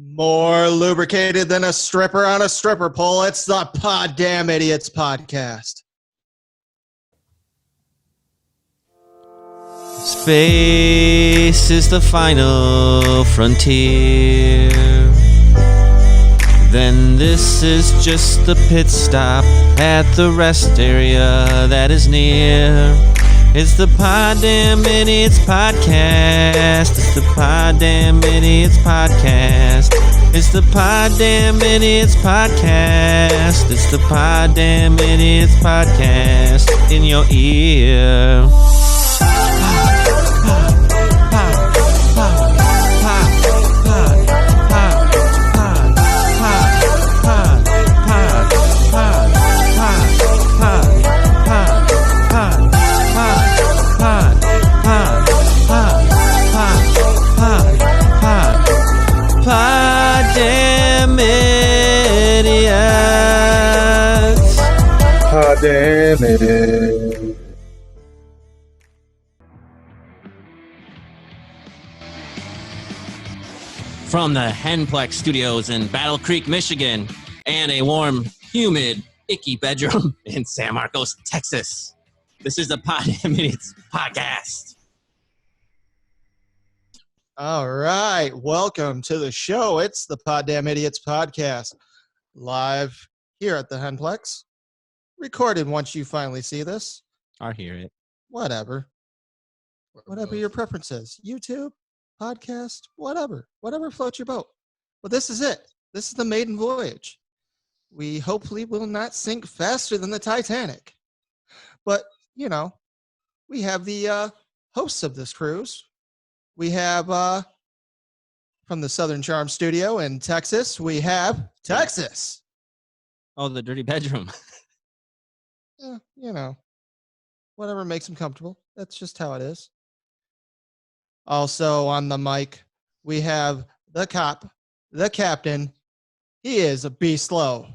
More lubricated than a stripper on a stripper pole. It's the Poddamn Idiotz Podcast. Space is the final frontier. Then this is just the pit stop at the rest area that is near. It's the Poddamn Idiotz Podcast. It's the Poddamn Idiotz Podcast. It's the Poddamn Idiotz Podcast. It's the Poddamn Idiotz Podcast in your ear. Poddamn Idiotz. Poddamn Idiotz. From the Henplex Studios in Battle Creek, Michigan, and a warm, humid, icky bedroom in San Marcos, Texas, this is the Poddamn Idiotz Podcast. All right. Welcome to the show. It's the Poddamn Idiotz Podcast. Live here at the Henplex. Recorded once you finally see this. I hear it. Whatever your preference is. YouTube, podcast, whatever floats your boat. But this is it. This is the maiden voyage. We hopefully will not sink faster than the Titanic. But, you know, we have the hosts of this cruise. We have, from the Southern Charm Studio in Texas, we have Texas. Oh, the dirty bedroom. Yeah, you know, whatever makes him comfortable. That's just how it is. Also on the mic, we have the cop, the captain. He is a beast low.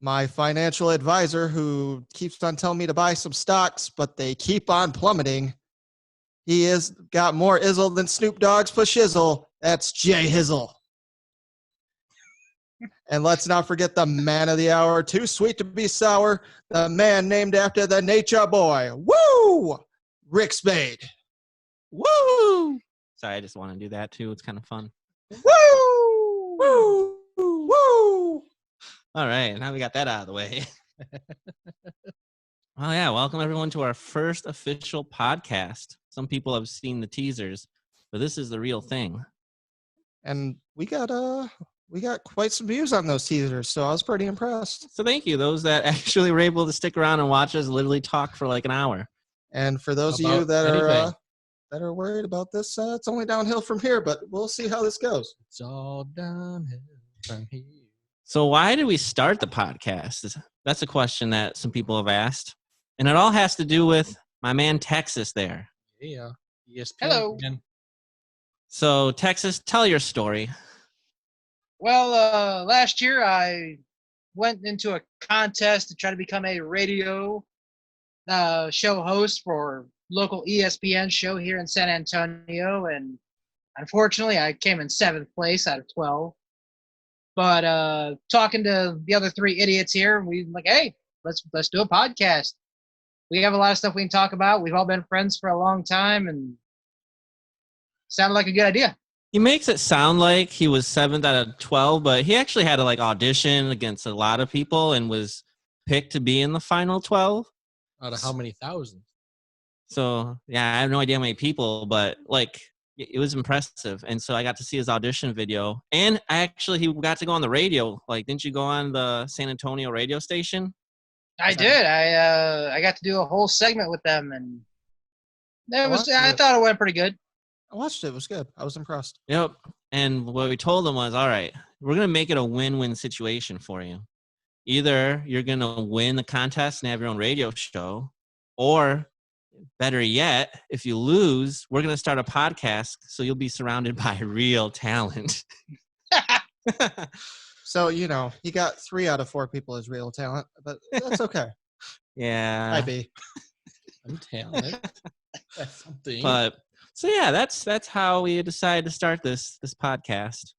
My financial advisor, who keeps on telling me to buy some stocks, but they keep on plummeting. He has got more Hizzle than Snoop Dogg's for shizzle. That's Jay Hizzle. And let's not forget the man of the hour, too sweet to be sour, the man named after the nature boy. Woo! Ric Spade. Woo! Sorry, I just want to do that too. It's kind of fun. Woo! Woo! Woo! All right, now we got that out of the way. Well, yeah, welcome everyone to our first official podcast. Some people have seen the teasers, but this is the real thing. And we got quite some views on those teasers, so I was pretty impressed. So thank you, those that actually were able to stick around and watch us literally talk for like an hour. And for those of you that are worried about this, it's only downhill from here, but we'll see how this goes. It's all downhill from here. So why did we start the podcast? That's a question that some people have asked. And it all has to do with my man Texas there. Yeah. ESPN. Hello. Again. So Texas, tell your story. Well, last year I went into a contest to try to become a radio show host for local ESPN show here in San Antonio, and unfortunately I came in 7th place out of 12. But talking to the other 3 idiots here, we were like, hey, let's do a podcast. We have a lot of stuff we can talk about. We've all been friends for a long time, and sounded like a good idea. He makes it sound like he was 7th out of 12, but he actually had to like audition against a lot of people and was picked to be in the final 12. Out of how many thousands? So, yeah, I have no idea how many people, but like it was impressive. And so I got to see his audition video. And he got to go on the radio. Like, didn't you go on the San Antonio radio station? I did. I got to do a whole segment with them, and I thought it went pretty good. I watched it. It was good. I was impressed. Yep. And what we told him was, all right, we're going to make it a win-win situation for you. Either you're going to win the contest and have your own radio show, or better yet, if you lose, we're going to start a podcast so you'll be surrounded by real talent. So, you know, he got 3 out of 4 people as real talent, but that's okay. Yeah. Might be. I'm talented. That's something. But So yeah, that's how we decided to start this podcast.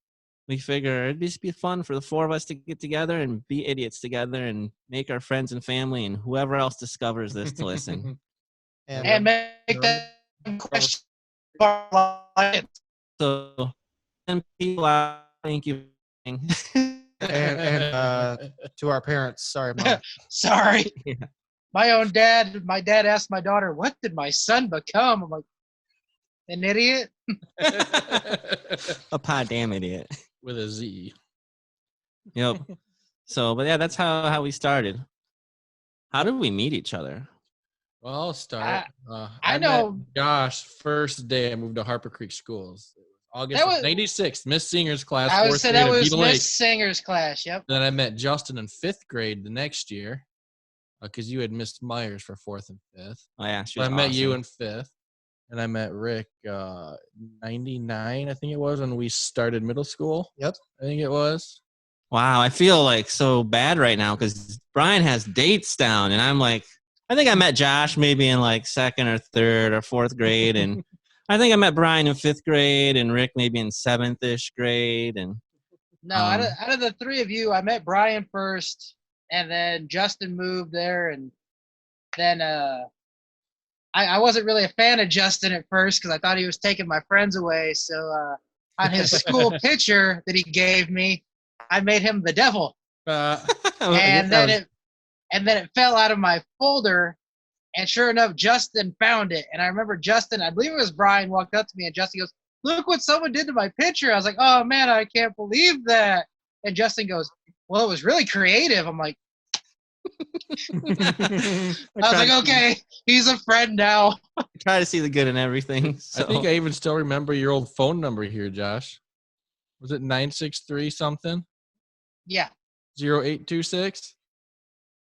We figure it'd just be fun for the four of us to get together and be idiots together and make our friends and family and whoever else discovers this to listen. And make them question. So, and people out, thank you. And to our parents, sorry, Mom. Sorry. Yeah. My dad asked my daughter, "What did my son become?" I'm like, an idiot. A poddamn idiot. With a Z. Yep. So, but yeah, that's how we started. How did we meet each other? Well, I'll start. I met know. Josh, first day I moved to Harper Creek Schools. It was August That was- of 96, Miss Singer's class. I would fourth say grade that at was Beetle Lake. Miss Singer's class. Yep. Then I met Justin in 5th grade the next year because you had missed Myers for 4th and 5th. Oh yeah, she So was I met you awesome. in 5th. And I met Rick 99, I think it was, when we started middle school. Yep. I think it was. Wow, I feel like so bad right now because Brian has dates down, and I'm like, I think I met Josh maybe in like 2nd or 3rd or 4th grade, and I think I met Brian in 5th grade, and Rick maybe in 7th-ish grade, and No, out of the three of you, I met Brian first, and then Justin moved there, and then I wasn't really a fan of Justin at first because I thought he was taking my friends away. So on his school picture that he gave me, I made him the devil, and then it fell out of my folder. And sure enough, Justin found it. And I remember Justin, I believe it was Brian, walked up to me, and Justin goes, "Look what someone did to my picture." I was like, "Oh man, I can't believe that." And Justin goes, "Well, it was really creative." I'm like, I was like, okay, he's a friend now. try to see the good in everything. So. I think I even still remember your old phone number here, Josh. Was it 963 something? Yeah. 0826? Is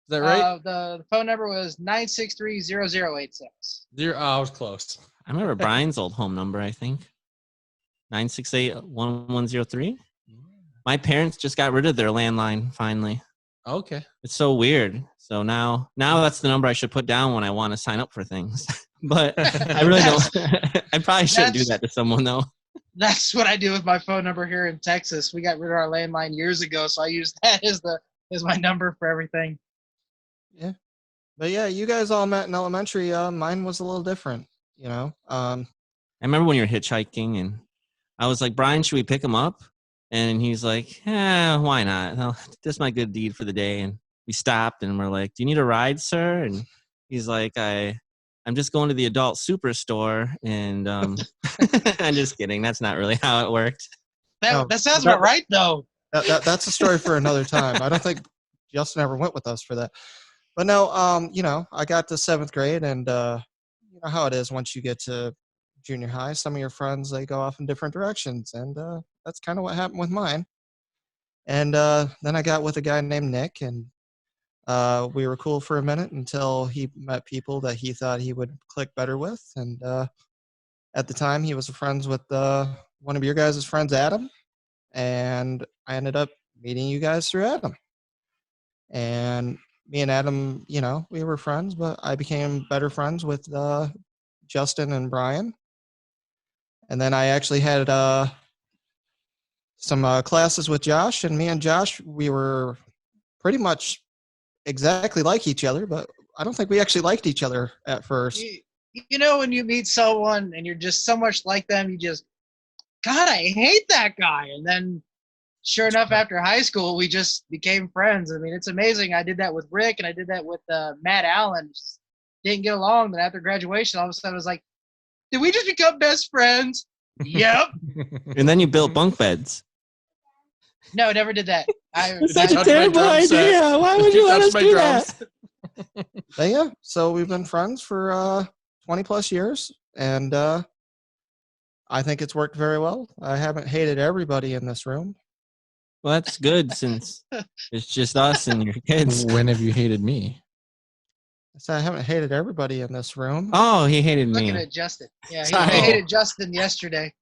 that right? The phone number was 963-0086. I was close. I remember Brian's old home number, I think. 968-1103. My parents just got rid of their landline finally. Okay. It's so weird. So now that's the number I should put down when I want to sign up for things. But I really don't. I probably shouldn't do that to someone though. That's what I do with my phone number here in Texas. We got rid of our landline years ago, so I use that as my number for everything. Yeah. But yeah, you guys all met in elementary. Mine was a little different, you know. I remember when you were hitchhiking and I was like, Brian, should we pick him up? And he's like, why not? Well, that's my good deed for the day. And we stopped and we're like, do you need a ride, sir? And he's like, I'm just going to the adult superstore. And I'm just kidding. That's not really how it worked. That sounds about right, though. That's a story for another time. I don't think Justin ever went with us for that. But no, you know, I got to 7th grade, and you know how it is once you get to junior high. Some of your friends, they go off in different directions, and that's kind of what happened with mine. And then I got with a guy named Nick, and we were cool for a minute until he met people that he thought he would click better with. And at the time, he was friends with one of your guys' friends, Adam, and I ended up meeting you guys through Adam. And me and Adam, you know, we were friends, but I became better friends with Justin and Brian. And then I actually had some classes with Josh, and me and Josh, we were pretty much exactly like each other, but I don't think we actually liked each other at first. You know, when you meet someone and you're just so much like them, you just, God, I hate that guy. And then sure enough, after high school, we just became friends. I mean, it's amazing. I did that with Rick, and I did that with Matt Allen. Just didn't get along. Then after graduation, all of a sudden I was like, did we just become best friends? Yep. And then you built bunk beds. No, never did that. It's such a terrible idea. Why would you let us do that? But yeah, so we've been friends for 20 plus years, and I think it's worked very well. I haven't hated everybody in this room. Well, that's good since it's just us and your kids. When have you hated me? So I haven't hated everybody in this room. Oh, he hated me. Looking at Justin. Yeah, Sorry. he hated Justin yesterday.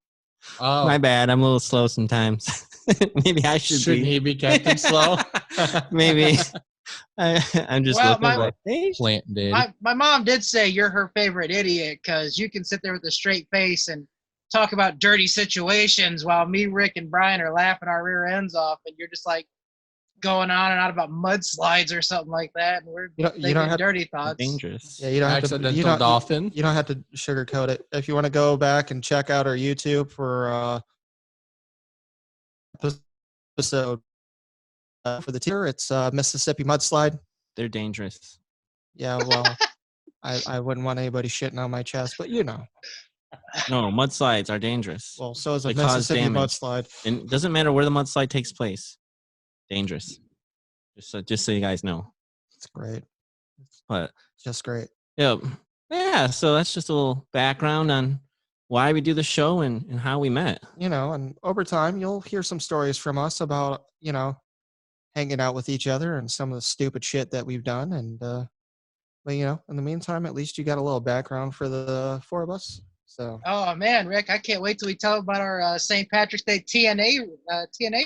Oh, My bad. I'm a little slow sometimes. Maybe I should shouldn't be. he be Captain Slow? Maybe. I'm just Well, looking like, Plant daddy. My mom did say you're her favorite idiot because you can sit there with a straight face and talk about dirty situations while me, Rick, and Brian are laughing our rear ends off, and you're just like going on and on about mudslides or something like that, and we're thinking dirty thoughts. dangerous. Yeah, you don't have to. Accidental dolphin. You don't have to sugarcoat it. If you want to go back and check out our YouTube for episode for the tier, it's Mississippi mudslide. They're dangerous. Yeah, well, I wouldn't want anybody shitting on my chest, but you know. No, mudslides are dangerous. Well, so is a They cause Mississippi damage. mudslide. And it doesn't matter where the mudslide takes place. Dangerous. Just so you guys know. It's great. But It's just great. yeah, so that's just a little background on why we do the show and how we met. You know, and over time, you'll hear some stories from us about, you know, hanging out with each other and some of the stupid shit that we've done. And, but, you know, in the meantime, at least you got a little background for the four of us. So. Oh man, Rick, I can't wait till we tell about our St. Patrick's Day TNA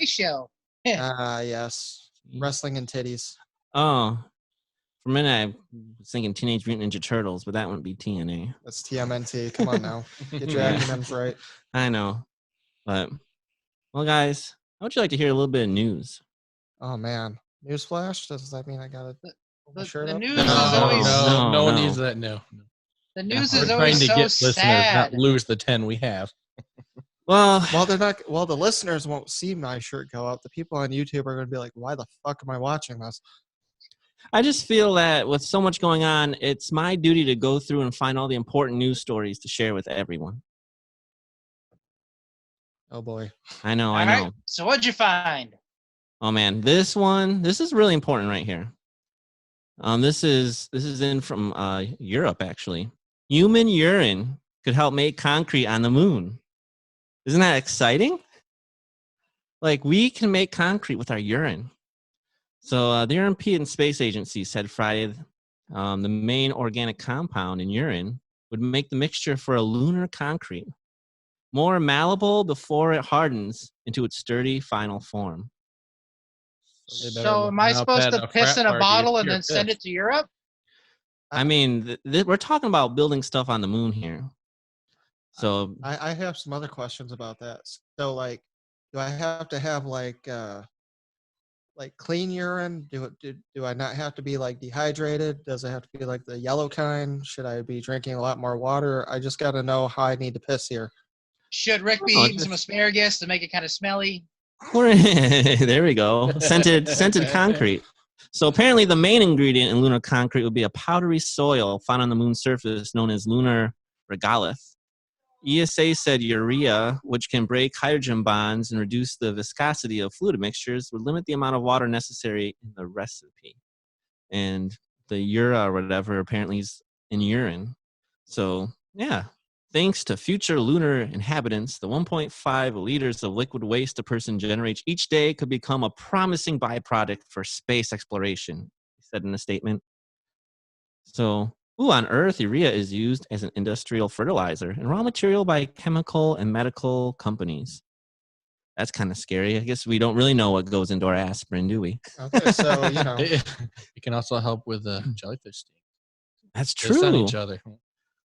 show. Yes. Wrestling and titties. Oh, for a minute I was thinking Teenage Mutant Ninja Turtles, but that wouldn't be TNA. That's TMNT. Come on now. Get your acronyms right. I know. But, well, guys, how would you like to hear a little bit of news? Oh man. Newsflash? Does that mean I got to The news No, is always No one no. needs that. No. the news We're is trying always to so get listeners, sad. not lose the 10 we have. Well, they're not. Well, the listeners won't see my shirt go up. The people on YouTube are going to be like, "Why the fuck am I watching this?" I just feel that with so much going on, it's my duty to go through and find all the important news stories to share with everyone. Oh boy. I know. All right, so what'd you find? Oh man, this is really important right here. This is in from Europe actually. Human urine could help make concrete on the moon. Isn't that exciting? Like we can make concrete with our urine. So the European Space Agency said Friday the main organic compound in urine would make the mixture for a lunar concrete more malleable before it hardens into its sturdy final form. So am I supposed to piss in a bottle and then send it to Europe? I mean, we're talking about building stuff on the moon here. So I have some other questions about that. So, like, do I have to have like clean urine? Do I not have to be like dehydrated? Does it have to be like the yellow kind? Should I be drinking a lot more water? I just got to know how I need to piss here. Should Rick be eating some asparagus to make it kind of smelly? There we go. Scented concrete. So apparently the main ingredient in lunar concrete would be a powdery soil found on the moon's surface known as lunar regolith. ESA said urea, which can break hydrogen bonds and reduce the viscosity of fluid mixtures, would limit the amount of water necessary in the recipe. And the urea or whatever apparently is in urine. So, yeah. Thanks to future lunar inhabitants, the 1.5 liters of liquid waste a person generates each day could become a promising byproduct for space exploration, he said in a statement. So, on Earth, urea is used as an industrial fertilizer and raw material by chemical and medical companies. That's kind of scary. I guess we don't really know what goes into our aspirin, do we? Okay, so, you know. It can also help with jellyfish sting. That's Piss on true. each other.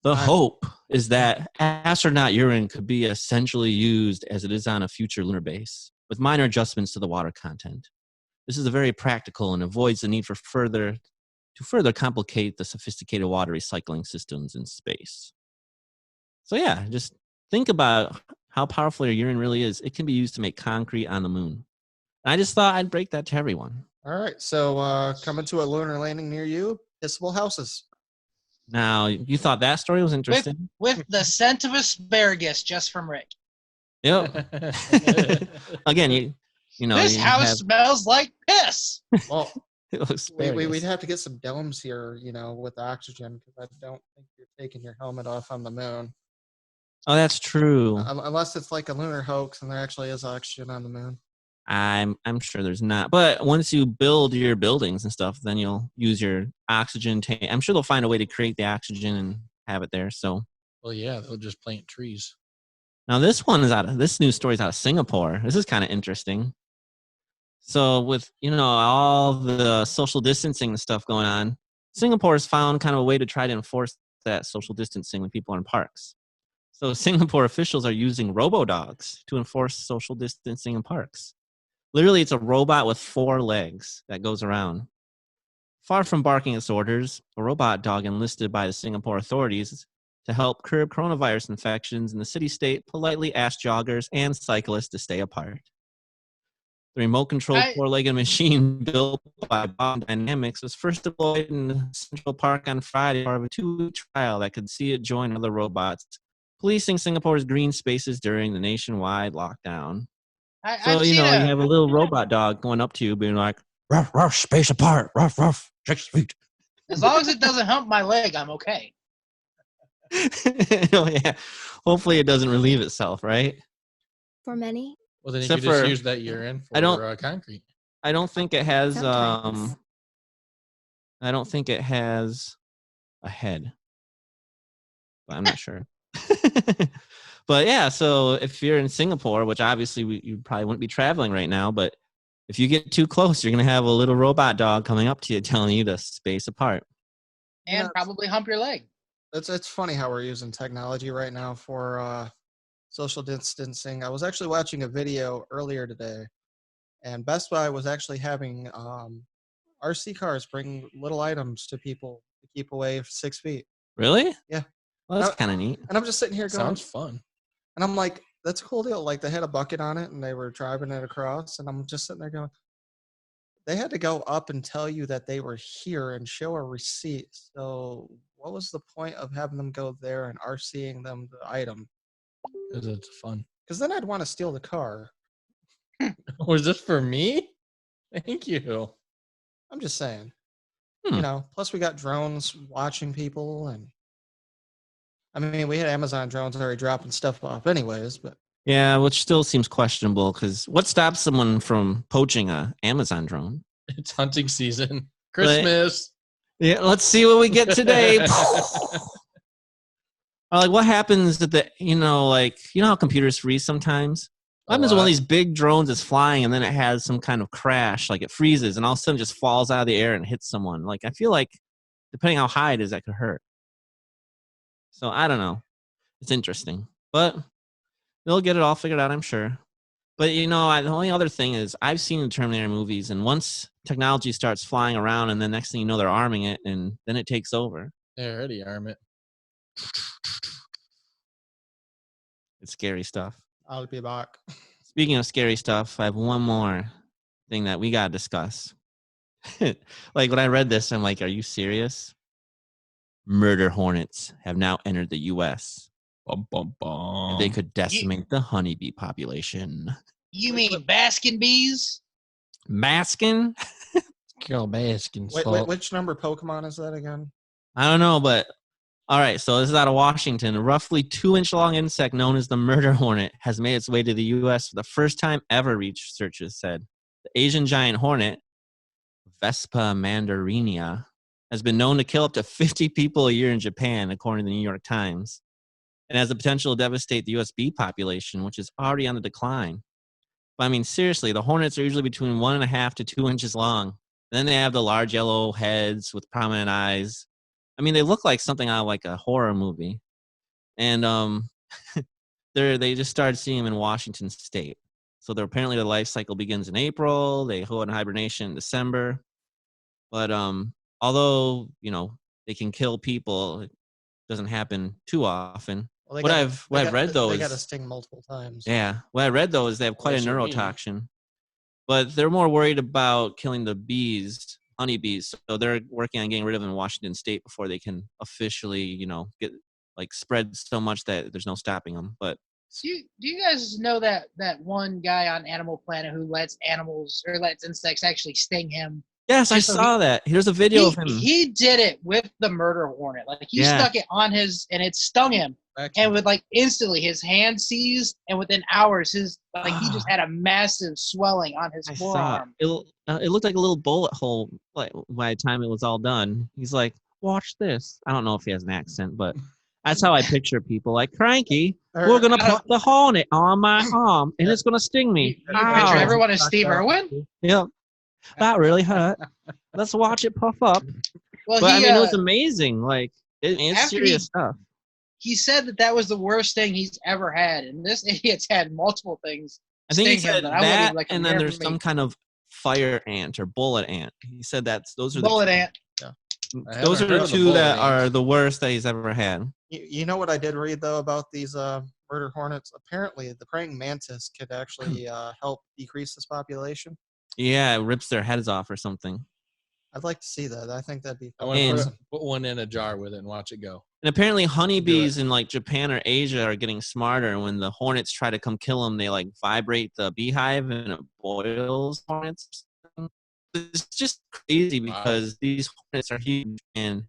The hope is that astronaut urine could be essentially used as it is on a future lunar base, with minor adjustments to the water content. This is very practical and avoids the need for further complicate the sophisticated water recycling systems in space. So yeah, just think about how powerful your urine really is. It can be used to make concrete on the moon. And I just thought I'd break that to everyone. All right, so coming to a lunar landing near you, pissable houses. Now, you thought that story was interesting? With the scent of asparagus just from Rick. Yep. Again, you know. This house smells like piss. Well, we'd have to get some domes here, you know, with oxygen, because I don't think you're taking your helmet off on the moon. Oh, that's true. Unless it's like a lunar hoax and there actually is oxygen on the moon. I'm sure there's not. But once you build your buildings and stuff, then you'll use your oxygen tank. I'm sure they'll find a way to create the oxygen and have it there. So, well, yeah, they'll just plant trees. Now this news story is out of Singapore. This is kind of interesting. So with, all the social distancing and stuff going on, Singapore has found kind of a way to try to enforce that social distancing when people are in parks. So Singapore officials are using robo-dogs to enforce social distancing in parks. Literally, it's a robot with 4 legs that goes around. Far from barking its orders, a robot dog enlisted by the Singapore authorities to help curb coronavirus infections in the city-state politely asked joggers and cyclists to stay apart. The remote-controlled 4-legged machine built by Poddamn Dynamics was first deployed in Central Park on Friday as part of a 2-week trial that could see it join other robots, policing Singapore's green spaces during the nationwide lockdown. You have a little robot dog going up to you, being like, ruff, ruff, space apart, ruff, ruff, 6 feet. As long as it doesn't hump my leg, I'm okay. Oh, yeah. Hopefully it doesn't relieve itself, right? For many. Well, then you Except could just for- use that urine for concrete. I don't think it has Sometimes. I don't think it has a head. But I'm not sure. But yeah, so if you're in Singapore, which obviously you probably wouldn't be traveling right now, but if you get too close, you're going to have a little robot dog coming up to you telling you to space apart. And Yeah. probably hump your leg. It's funny how we're using technology right now for social distancing. I was actually watching a video earlier today, and Best Buy was actually having RC cars bring little items to people to keep away 6 feet. Really? Yeah. Well, that's kind of neat. And I'm just sitting here going, Sounds fun. and I'm like, that's a cool deal. Like, they had a bucket on it, and they were driving it across, and I'm just sitting there going, they had to go up and tell you that they were here and show a receipt. So what was the point of having them go there and RCing them the item? Because it's fun. Because then I'd want to steal the car. Was this for me? Thank you. I'm just saying. Hmm. Plus we got drones watching people, and I mean, we had Amazon drones already dropping stuff off anyways, but Yeah, which still seems questionable because what stops someone from poaching a Amazon drone? It's hunting season. Christmas. Yeah, let's see what we get today. Or like, what happens at the, how computers freeze sometimes? What happens when one of these big drones is flying and then it has some kind of crash, like it freezes and all of a sudden just falls out of the air and hits someone? Like, I feel like, depending how high it is, that could hurt. So, I don't know. It's interesting. But they'll get it all figured out, I'm sure. But, the only other thing is I've seen the Terminator movies, and once technology starts flying around and then next thing you know, they're arming it, and then it takes over. They already arm it. It's scary stuff. I'll be back. Speaking of scary stuff, I have one more thing that we got to discuss. Like, when I read this, I'm like, are you serious? Murder hornets have now entered the U.S. Bum, bum, bum. They could decimate the honeybee population. You mean Baskin bees? Masking? Girl Baskin. Wait, which number Pokemon is that again? I don't know, but all right. So this is out of Washington. A roughly 2-inch-long insect known as the murder hornet has made its way to the U.S. for the first time ever, researchers said. The Asian giant hornet, Vespa mandarinia, has been known to kill up to 50 people a year in Japan, according to the New York Times, and has the potential to devastate the U.S. bee population, which is already on the decline. But I mean, seriously, the hornets are usually between 1.5 to 2 inches long. And then they have the large yellow heads with prominent eyes. I mean, they look like something out of like a horror movie. And they just started seeing them in Washington State. So they're apparently the life cycle begins in April. They go in hibernation in December. But although, they can kill people, it doesn't happen too often. Well, What I've read, though, they got to is sting multiple times. yeah. What I read, though, is they have quite a That's what I mean. neurotoxin. But they're more worried about killing the bees, honeybees. So they're working on getting rid of them in Washington State before they can officially, get spread so much that there's no stopping them. But Do you guys know that one guy on Animal Planet who lets insects actually sting him? yes, I Just so saw that. Here's a video of him. He did it with the murder hornet. Like he Yeah. stuck it on and it stung him. And with instantly his hand seized, and within hours he just had a massive swelling on his I saw forearm. it. It looked like a little bullet hole. Like by the time it was all done, he's like, "Watch this." I don't know if he has an accent, but That's how I picture people. Like, Cranky, we're going to put the hornet on my arm, and it's going to sting me. You picture everyone as Steve Irwin? Yep. That really hurt. Let's watch it puff up. Well, But, I mean, it was amazing. Like, it's after serious stuff. he said that was the worst thing he's ever had, and this idiot's had multiple things. I think he sting him said I wouldn't that, even like and then compare there's me. some kind of fire ant or bullet ant. He said those are bullet the ant. those are heard the of the two bullet that ant. are the worst that he's ever had. You know what I did read though about these murder hornets? Apparently, the praying mantis could actually help decrease this population. Yeah, it rips their heads off or something. I'd like to see that. I think that'd be. I want to And- put one in a jar with it and watch it go. And apparently, honeybees in like Japan or Asia are getting smarter. And when the hornets try to come kill them, they like vibrate the beehive and it boils hornets. It's just crazy because these hornets are huge, and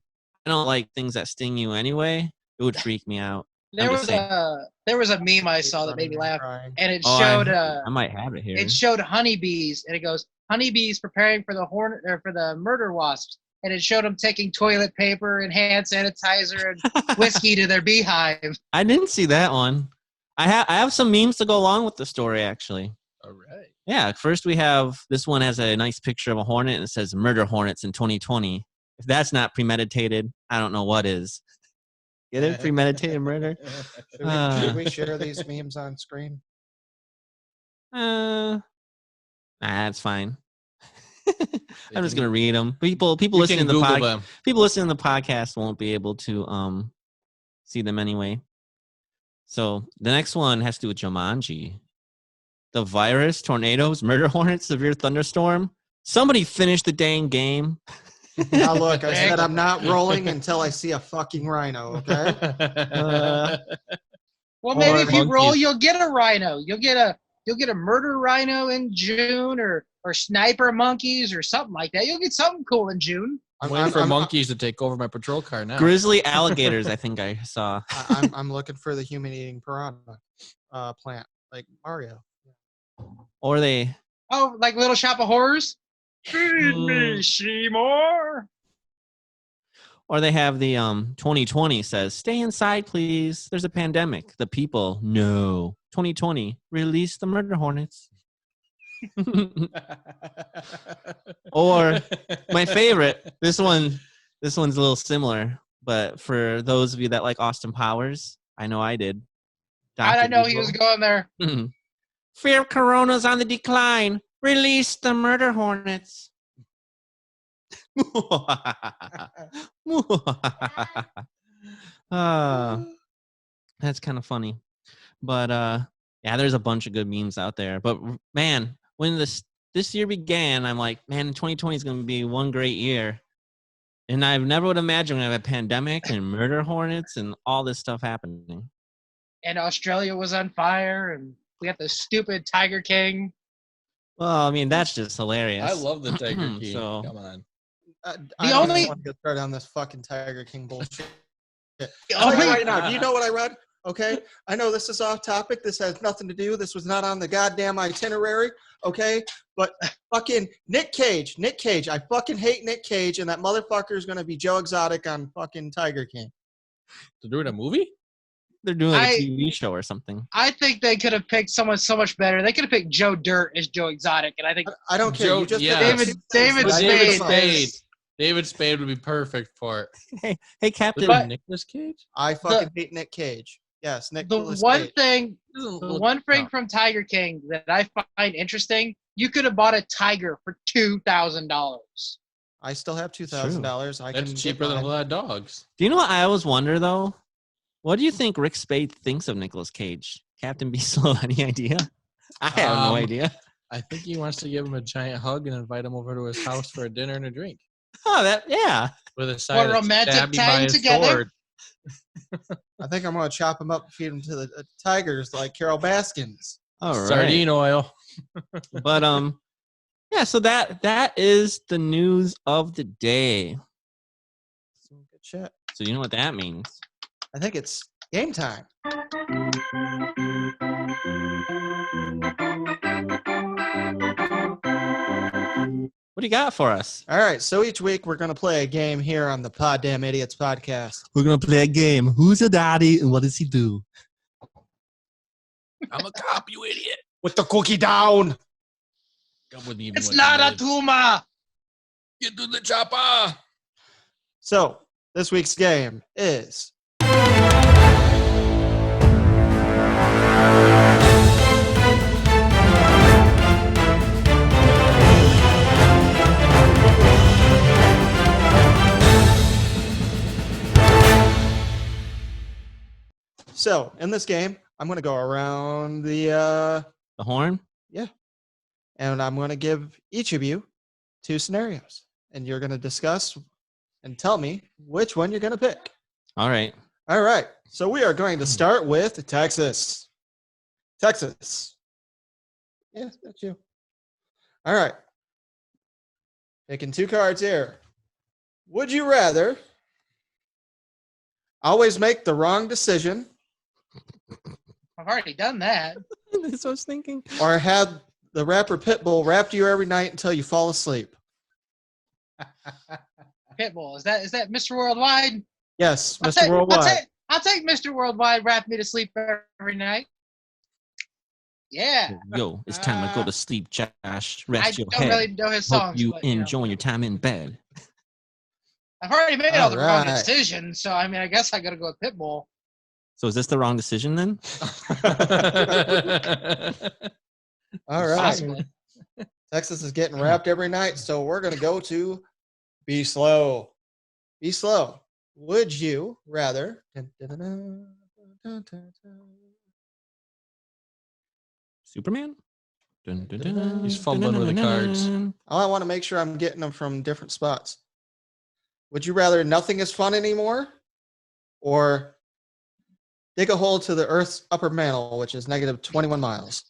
I don't like things that sting you anyway. It would freak me out. There I'm was just saying. a meme I saw that made me laugh, Crying. and it Oh, showed I might have it here. it showed honeybees, and it goes honeybees preparing for the hornet or for the murder wasps, and it showed them taking toilet paper and hand sanitizer and whiskey to their beehive. I didn't see that one. I have some memes to go along with the story, actually. All right. Yeah, first we have this one has a nice picture of a hornet and it says murder hornets in 2020. If that's not premeditated, I don't know what is. Get it? Premeditated murder? Should we share these memes on screen? That's fine. I'm just gonna read them. People You listening can to the Google podcast. them. People listening to the podcast won't be able to see them anyway. So the next one has to do with Jumanji. The virus, tornadoes, murder hornets, severe thunderstorm. Somebody finish the dang game. Now look, I said I'm not rolling until I see a fucking rhino. Okay. Well, maybe Or if you roll, monkeys. you'll get a rhino. You'll get a murder rhino in June, or sniper monkeys or something like that. You'll get something cool in June. I'm waiting for monkeys to take over my patrol car now. Grizzly alligators, I think I saw. I'm looking for the human-eating piranha plant, like Mario. Or they Oh, like Little Shop of Horrors. Feed Mm. me, Seymour. Or they have the 2020 says, stay inside, please. There's a pandemic. The people, no. 2020, release the murder hornets. Or my favorite, this one's a little similar, but for those of you that like Austin Powers, I know I did. I Dr. know he Evil. was going there. Fear of corona's on the decline. Release the murder hornets. That's kind of funny. But yeah, there's a bunch of good memes out there. But man, when this year began, I'm like, man, 2020 is going to be one great year. And I never would imagine we have a pandemic and murder hornets and all this stuff happening. And Australia was on fire, and we got the stupid Tiger King. Well, I mean, that's just hilarious. I love the Tiger King. So- Come on. I only- don't want to get started on this fucking Tiger King bullshit. The I'll tell you only- right now, do you know what I read? Okay, I know this is off topic. This has nothing to do. This was not on the goddamn itinerary. Okay, but fucking Nick Cage. I fucking hate Nick Cage, and that motherfucker is gonna be Joe Exotic on fucking Tiger King. To do it a movie? They're doing like I- a TV show or something. I think they could have picked someone so much better. They could have picked Joe Dirt as Joe Exotic, and I think I don't care. Joe- You just yeah. did David two things. David Spade. Spade. David Spade would be perfect for it. Hey, Captain. But- Nicolas Cage? I fucking hate Nick Cage. Yes, Nick. the one thing from Tiger King that I find interesting, you could have bought a tiger for $2,000. I still have $2,000. I can That's get cheaper than a mine. lot of dogs. Do you know what I always wonder though? What do you think Ric Spade thinks of Nicolas Cage? Captain Beaslow, any idea? I have no idea. I think he wants to give him a giant hug and invite him over to his house for a dinner and a drink. Oh, yeah. With a side romantic stab you by time his together. sword. I think I'm gonna chop him up and feed him to the tigers like Carol Baskins. All right. Sardine oil. But yeah. So that is the news of the day. Some good shit. So you know what that means? I think it's game time. What do do you got for us? All right. So each week we're going to play a game here on the Poddamn Idiotz Podcast. We're going to play a game. Who's your daddy and what does he do? I'm a cop, you idiot. With the cookie down. I wouldn't even It's let not you a live. tumor. Get to the chopper. So this week's game is So in this game, I'm going to go around the horn? and I'm going to give each of you 2 scenarios, and you're going to discuss and tell me which one you're going to pick. All right. All right. So we are going to start with Texas. Texas. Yeah, that's you. All right. Picking 2 cards here. Would you rather always make the wrong decision I've already done that. That's what I was thinking. or have the rapper Pitbull rap you every night until you fall asleep? Pitbull. Is that Mr. Worldwide? Yes, I'll Mr. take- Worldwide. I'll take Mr. Worldwide rap me to sleep every night. Yeah. Yo, it's time to go to sleep, Josh. I Rest your don't head. really know his Hope songs. you but, enjoying your time in bed. I've already made all the wrong Alright. decisions, so I mean, I guess I got to go with Pitbull. So is this the wrong decision then? All right. Possibly. Texas is getting wrapped every night, so we're going to go to Be Slow. Be Slow. Would you rather Superman? Dun, dun, dun, He's fumbling with the cards. I want to make sure I'm getting them from different spots. Would you rather nothing is fun anymore or dig a hole to the Earth's upper mantle, which is negative 21 miles?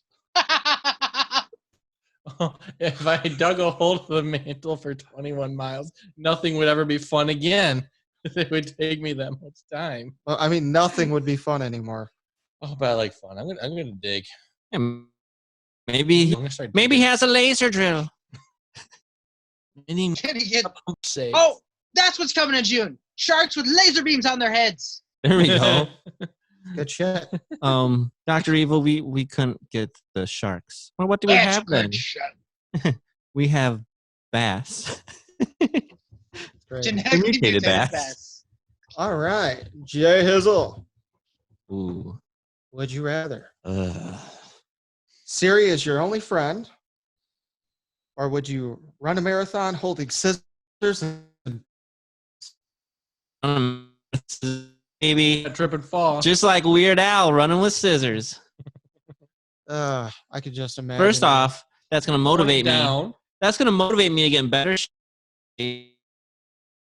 If I dug a hole to the mantle for 21 miles, nothing would ever be fun again. It would take me that much time. Well, I mean, nothing would be fun anymore. Oh, but I like fun. I'm gonna dig. Yeah, maybe I'm gonna start he digging. has a laser drill. Any Can he get- pump safe. Oh, that's what's coming in June. Sharks with laser beams on their heads. There we go. Good shit. Dr. Evil, we couldn't get the sharks. Well, what do we That's have a then? good shot. We have bass. Great. Genetically Mutated mutated bass. All right. Jay Hizzle. Ooh. Would you rather Ugh. Siri is your only friend, or would you run a marathon holding scissors? Maybe Trip and fall. just like Weird Al running with scissors. I could just imagine. First that. off, that's going to motivate me. down. That's going to motivate me to get in better shape.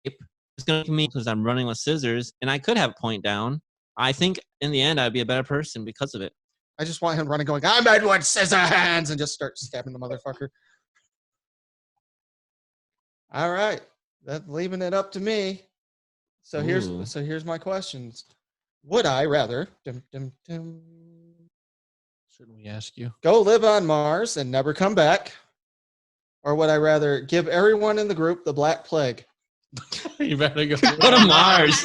It's going to me because I'm running with scissors, and I could have a point down. I think in the end, I'd be a better person because of it. I just want him running, going, I'm Edward Scissorhands, and just start stabbing the motherfucker. All right. That's leaving it up to me. So Ooh. here's my questions. Would I rather Shouldn't we ask you? go live on Mars and never come back? Or would I rather give everyone in the group the Black Plague? You better go. Go to Mars.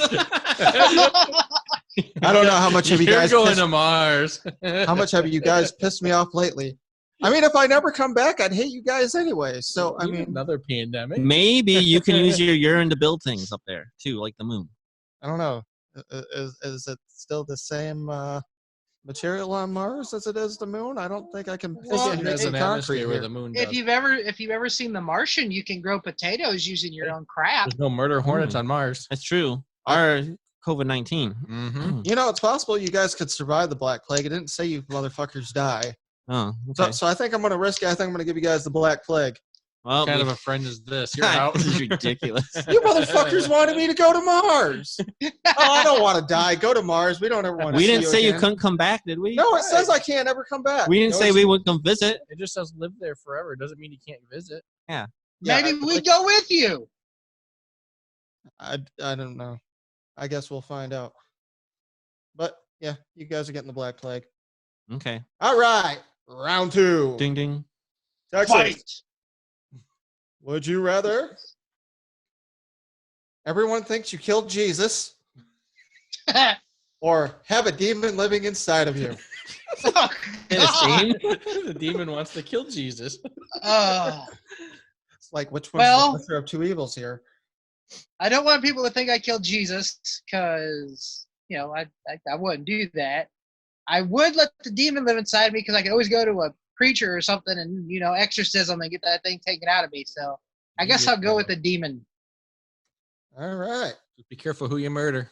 I don't know how much have you You're guys going pissed, to Mars. how much have you guys pissed me off lately? I mean, if I never come back, I'd hate you guys anyway. So I mean, another pandemic. Maybe you can use your urine to build things up there too, like the moon. I don't know. Is it still the same material on Mars as it is the moon? I don't think I can Well, physically It has make an concrete atmosphere where here. the moon if does. you've ever seen The Martian, you can grow potatoes using your own crap. There's no murder hornets on Mars. That's true. Our COVID-19. Mm-hmm. You know, it's possible you guys could survive the Black Plague. It didn't say you motherfuckers die. Oh, okay. So I think I'm going to risk it. I think I'm going to give you guys the Black Plague. Well, What kind of we- a friend is this? You're out. This is ridiculous. You motherfuckers wanted me to go to Mars. Oh, I don't want to die. Go to Mars. We don't ever want to We see didn't say you again. couldn't come back, did we? No, it says I can't ever come back. We didn't No, say it's- we would come visit. It just says live there forever. It doesn't mean you can't visit. Yeah, Maybe we go with you. I don't know. I guess we'll find out. But yeah, you guys are getting the Black Plague. Okay. All right, round 2. Ding ding. Texas. Fight. Would you rather everyone thinks you killed Jesus or have a demon living inside of you? Oh, And God. the demon wants to kill Jesus. It's like, which one's Well- the lesser of two evils here? I don't want people to think I killed Jesus because, I wouldn't do that. I would let the demon live inside me because I could always go to a preacher or something and, exorcism and get that thing taken out of me. So I guess I'll go with the demon. All right. Just be careful who you murder.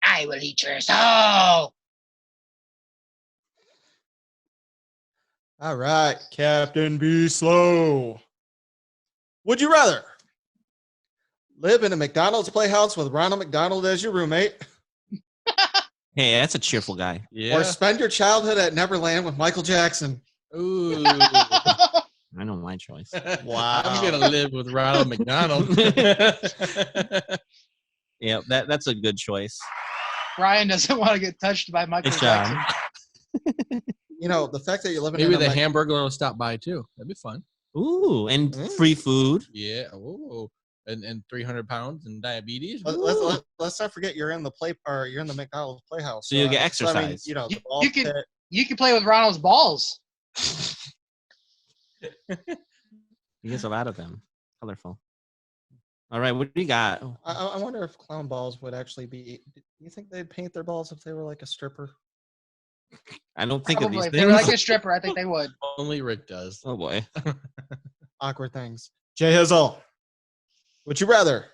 I will eat your soul. All right, Captain Be Slow. Would you rather live in a McDonald's playhouse with Ronald McDonald as your roommate Hey, that's a cheerful guy. Yeah. or spend your childhood at Neverland with Michael Jackson? Ooh. I know my choice. Wow. I'm gonna live with Ronald McDonald. Yeah, that's a good choice. Brian doesn't want to get touched by Michael Good job. Jackson. The fact that you're living Maybe in the a hamburger will stop by too. That'd be fun. Ooh, and free food. Yeah. Ooh. And 300 pounds and diabetes. let's not forget you're in the you're in the McDonald's playhouse. So you'll get I mean, exercise. the ball You can- pit. You can play with Ronald's balls. He gets a lot of them. Colorful. All right, what do you got? I wonder if clown balls would actually be. Do you think they'd paint their balls if they were like a stripper? I don't think Probably. of If these they were things. like a stripper, I think they would. Only Rick does. Oh boy. Awkward things. Jay Hizzle, would you rather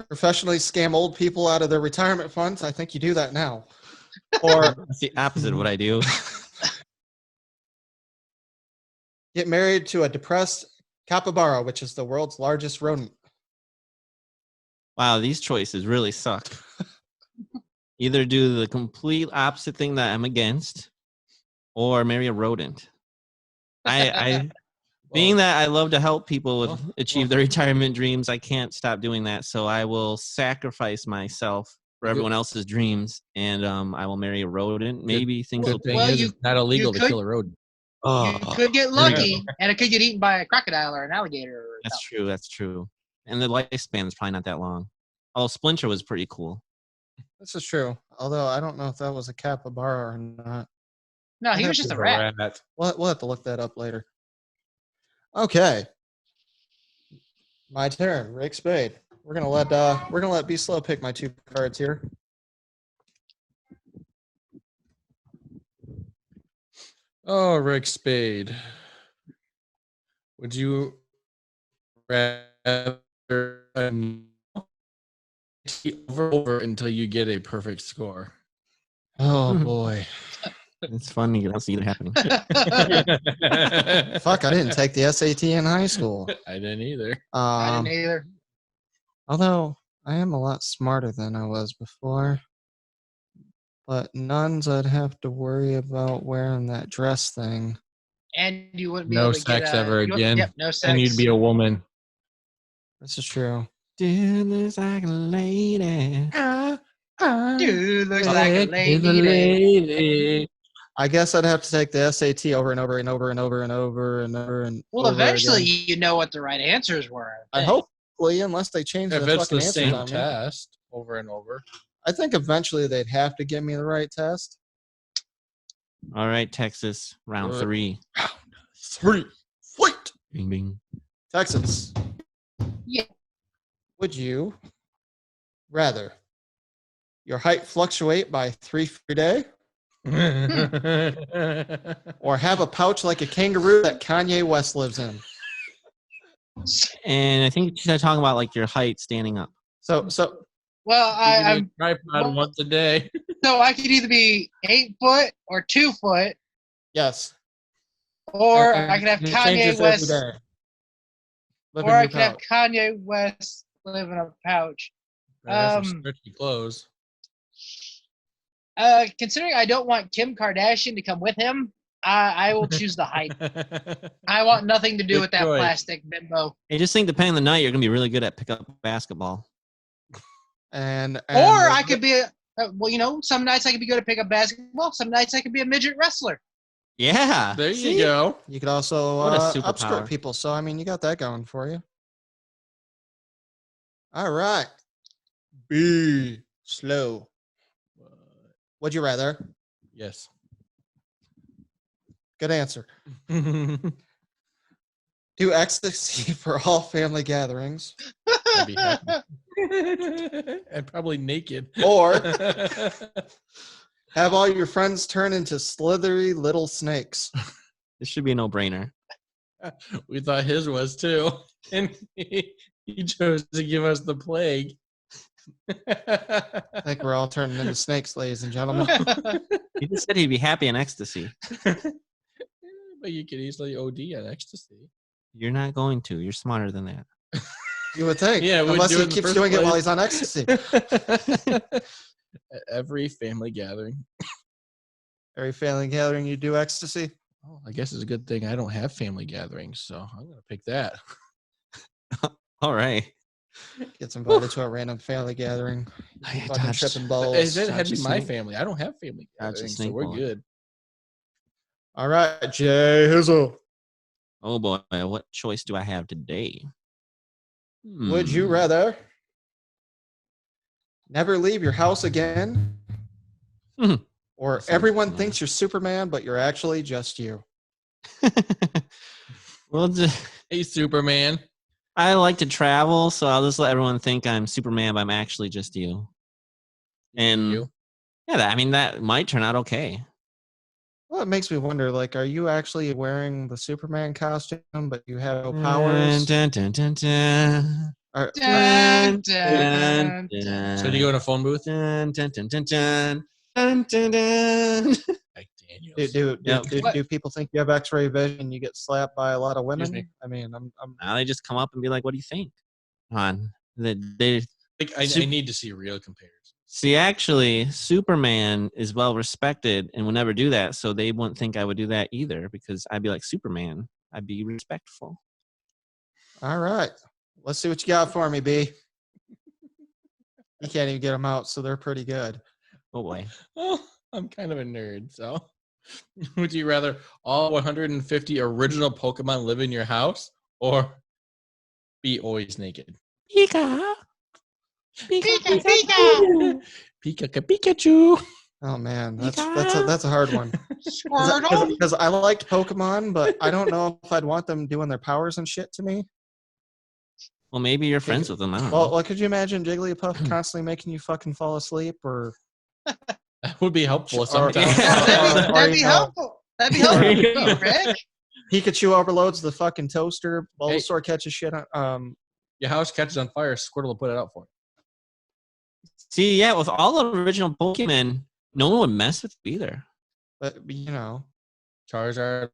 professionally scam old people out of their retirement funds? I think you do that now. Or That's the opposite of what I do. get married to a depressed capybara, which is the world's largest rodent. Wow, these choices really suck. Either do the complete opposite thing that I'm against, or marry a rodent. Being that I love to help people achieve their retirement dreams, I can't stop doing that. So I will sacrifice myself for everyone else's dreams, and I will marry a rodent. Maybe things will Good thing Well, is it's not illegal to could- kill a rodent. Oh, You could get lucky, and it could get eaten by a crocodile or an alligator. Or that's something. true. That's true. And the lifespan is probably not that long. Although Splinter was pretty cool. This is true. Although I don't know if that was a capybara or not. No, he was just a rat. We'll have to look that up later. Okay. My turn. Ric Spade. We're gonna let Be Slow pick my two cards here. Oh, Ric Spade. Would you rather over until you get a perfect score? Oh boy. It's funny. You don't see it happening. Fuck, I didn't take the SAT in high school. I didn't either. I didn't either. Although I am a lot smarter than I was before. But nuns, I'd have to worry about wearing that dress thing. And you wouldn't be No able to sex get ever you wouldn't- again. Yep, no sex. And you'd be a woman. This is true. Dude looks like a lady. Dude looks like a lady. I guess I'd have to take the SAT over and over and over and over and over and over and Well, over eventually again. you know what the right answers were. I hopefully, unless they change If the it's fucking the answers same on me. test over and over. I think eventually they'd have to give me the right test. All right, Texas, round 3. 3, fight! Bing, bing. Texas. Yeah. Would you rather your height fluctuate by 3 feet a day or have a pouch like a kangaroo that Kanye West lives in? And I think she's talking about like your height standing up. So Well, You I'm need a tripod once a day. so I could either be 8 foot or 2 foot, yes. or And I could have it Kanye changes every West, day. Live or in I your could have pouch. Kanye West live in a pouch. Have some stretchy clothes. Considering I don't want Kim Kardashian to come with him, I will choose the height. I want nothing to do Good with that choice. plastic bimbo. I just think depending on the night, you're gonna be really good at pickup basketball. And Or I could be, some nights I could be good at pick up basketball. Some nights I could be a midget wrestler. Yeah. There See? you go. You could also What a upskirt superpower. people. So, I mean, you got that going for you. All right. Be slow. Would you rather? Yes. Good answer. I'd Do ecstasy for all family gatherings, be happy. And probably naked. or have all your friends turn into slithery little snakes. This should be a no-brainer. We thought his was too. And he chose to give us the plague. I think we're all turning into snakes, ladies and gentlemen. He just said he'd be happy in ecstasy. But you could easily OD on ecstasy. You're not going to. You're smarter than that. You would think. Yeah, we'd unless do he it in the keeps first doing it while place. he's on ecstasy. At every family gathering. Every family gathering, you do ecstasy. Oh, I guess it's a good thing I don't have family gatherings, so I'm gonna pick that. All right. Gets invited to a random family gathering. I Fucking touched- tripping balls. It had to be Dodge a my snake. family. I don't have family Dodge a gatherings, so snake we're bullet. good. All right, Jay Hizzle. Oh boy, what choice do I have today? Would you Hmm. rather never leave your house again, Mhm. or That sounds everyone familiar. thinks you're Superman, but you're actually just you? Well, Hey, Superman. I like to travel, so I'll just let everyone think I'm Superman, but I'm actually just you. And You. yeah, that might turn out okay. Well, it makes me wonder, like, are you actually wearing the Superman costume, but you have no powers? Dun, dun, dun, dun. Or- Dun, Dun, dun, dun, So do you go in a phone booth? dun, dun, dun, dun, dun, dun, dun, dun. Like Daniels. do people think you have X-ray vision and you get slapped by a lot of women? me. I mean, I'm Now they just come up and be like, "What do you think?" They Like, I need to see real comparison. see. Actually, Superman is well respected and would never do that, so they wouldn't think I would do that either because I'd be like Superman. I'd be respectful. all right. Let's see what you got for me, B. You can't even get them out, so they're pretty good. Oh boy. Oh, I'm kind of a nerd, so would you rather all 150 original Pokemon live in your house or be always naked? Pika. Pika, Pika. Pikachu. Oh man, that's a hard one. Squirtle. Because I liked Pokemon, but I don't know if I'd want them doing their powers and shit to me. Well, maybe you're friends with them. I don't know. Well, could you imagine Jigglypuff constantly making you fucking fall asleep, or That would be helpful Or- sometimes. That'd be you know. helpful. That'd be There you helpful, go. Rick. Pikachu overloads the fucking toaster. Bulbasaur catches shit on. Your house catches on fire, Squirtle will put it out for you. See, yeah, with all the original Pokemon, no one would mess with you either. But you know, Charizard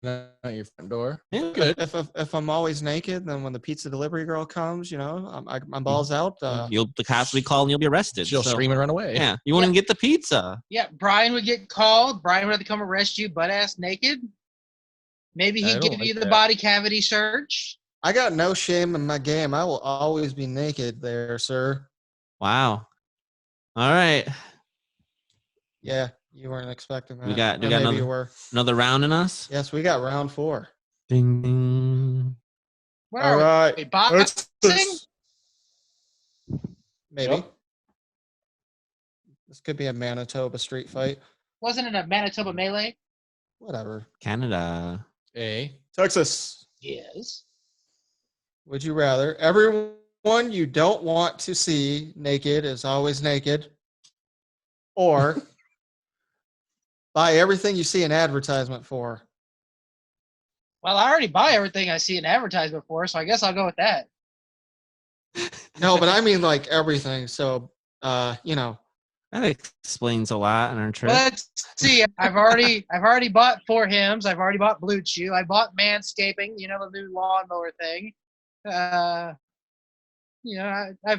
at your front door. Yeah. Good. if I'm always naked, then when the pizza delivery girl comes, you know, my balls out. The cops will be called and you'll be arrested. She'll so- scream and run away. Yeah, you won't even get the pizza. Yeah, Brian would get called. Brian would have to come arrest you butt ass naked. Maybe I he'd don't give like you the that. body cavity search. I got no shame in my game. I will always be naked, there, sir. Wow. All right, Yeah, you weren't expecting that. We got Or maybe another- you were. another round in us. Yes, we got round 4. Ding ding. Where All are right. we? Boxing? Maybe. Yep. This could be a Manitoba street fight. Wasn't it a Manitoba melee? Whatever. Canada. A. Texas. Yes. Would you rather everyone you don't want to see naked is always naked, or buy everything you see an advertisement for? Well, I already buy everything I see an advertisement for, so I guess I'll go with that. No, but I mean like everything. So, you know, That explains a lot on our trip. Let's see. I've already bought 4 hymns. I've already bought Blue Chew. I bought Manscaping. You know, the new lawnmower thing. I've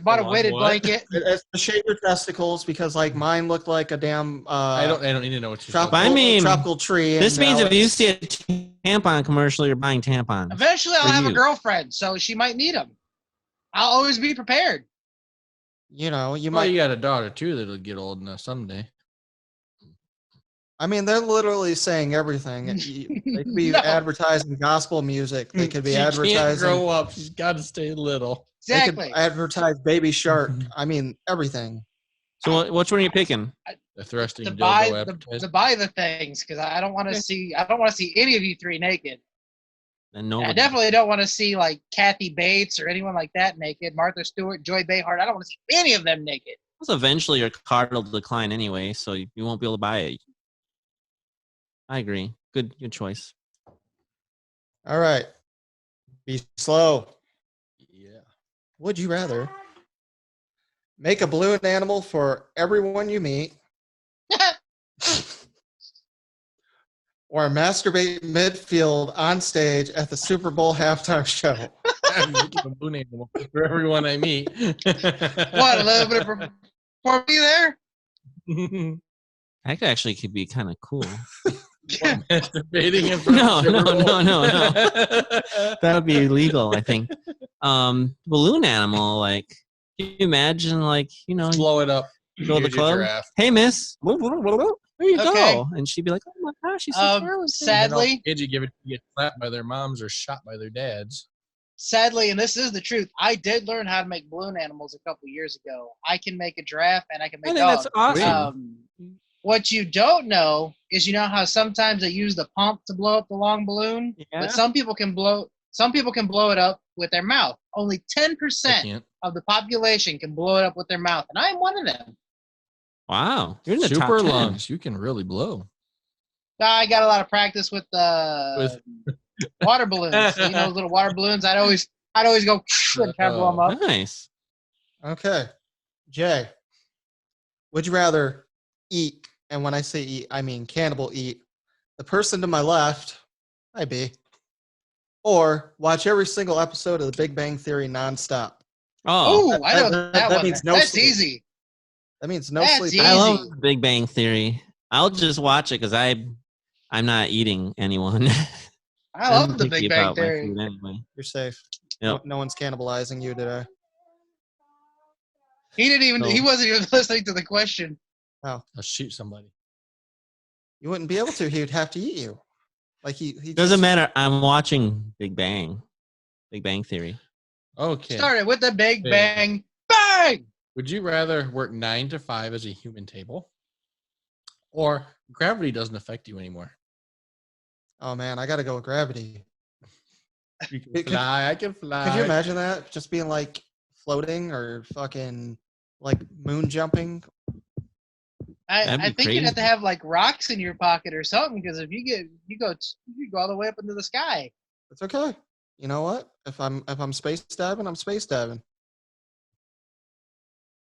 bought a weighted What? blanket. it's to shave your testicles because like mine looked like a damn I don't need to know what you're tropical, But I mean, tropical tree. This and means now if you it's- see a tampon commercial, you're buying tampons. Eventually, I'll For have a you. girlfriend, so she might need them. I'll always be prepared. you know, you Well, might. you got a daughter too that'll get old enough someday. I mean, they're literally saying everything. They could be No. advertising gospel music. They could be she can't advertising. grow up. She's got to stay little. Exactly. They could advertise Baby Shark. I mean, everything. So which one are you picking? The thrusting To dildo buy advertisement. the things because I don't want to see any of you three naked. And no, I definitely don't want to see like Kathy Bates or anyone like that naked. Martha Stewart, Joy Behar. I don't want to see any of them naked. eventually your card will decline anyway, so you won't be able to buy it. I agree. Good choice. All right. Be slow. Yeah. Would you rather make a balloon animal for everyone you meet or masturbate midfield on stage at the Super Bowl halftime show? I'm making a balloon animal for everyone I meet. What, a little bit of for me there? That actually could be kind of cool. Masturbating in front No, of Super Bowl. no. That would be illegal, I think. Balloon animal, like, can you imagine, like, Blow it up. you go to the Here's your club. giraffe. Hey, miss. There you Okay. go. And she'd be like, oh my gosh, she's so talented. Sadly, Kids you give it get slapped by their moms or shot by their dads. and this is the truth, I did learn how to make balloon animals a couple years ago. I can make a giraffe and I can I make think dogs. that's awesome. What you don't know is how sometimes they use the pump to blow up the long balloon, Yeah. but some people can blow it up with their mouth. Only 10% I can't. of the population can blow it up with their mouth, and I'm one of them. Wow. You're in the Super top 10. lungs. You can really blow. I got a lot of practice with water balloons. Little water balloons. I'd always go and kind of blow them up. Nice. Okay. Jay, would you rather eat, and when I say eat, I mean cannibal eat, the person to my left, hi B, or watch every single episode of The Big Bang Theory nonstop? Oh, Oh, I know that that one. means no That's sleep. easy. That means no That's sleep. easy. I love The Big Bang Theory. I'll just watch it because I'm not eating anyone. I love I'm the picky Big Bang about my Theory. food anyway. You're safe. Yep. No one's cannibalizing you today. He No. wasn't even listening to the question. I'll shoot somebody. You wouldn't be able to. He would have to eat you. Like he Doesn't just- matter. I'm watching Big Bang Theory. Okay. Started with the Big Big. Bang. Bang! Would you rather work 9 to 5 as a human table, or gravity doesn't affect you anymore? Oh man, I gotta go with gravity. You can Could- fly. I can fly. Could you imagine that? Just being like floating or fucking like moon jumping? That'd I be think you'd have to crazy. have like rocks in your pocket or something, because if you go all the way up into the sky. It's okay. You know what? If I'm space diving, I'm space diving.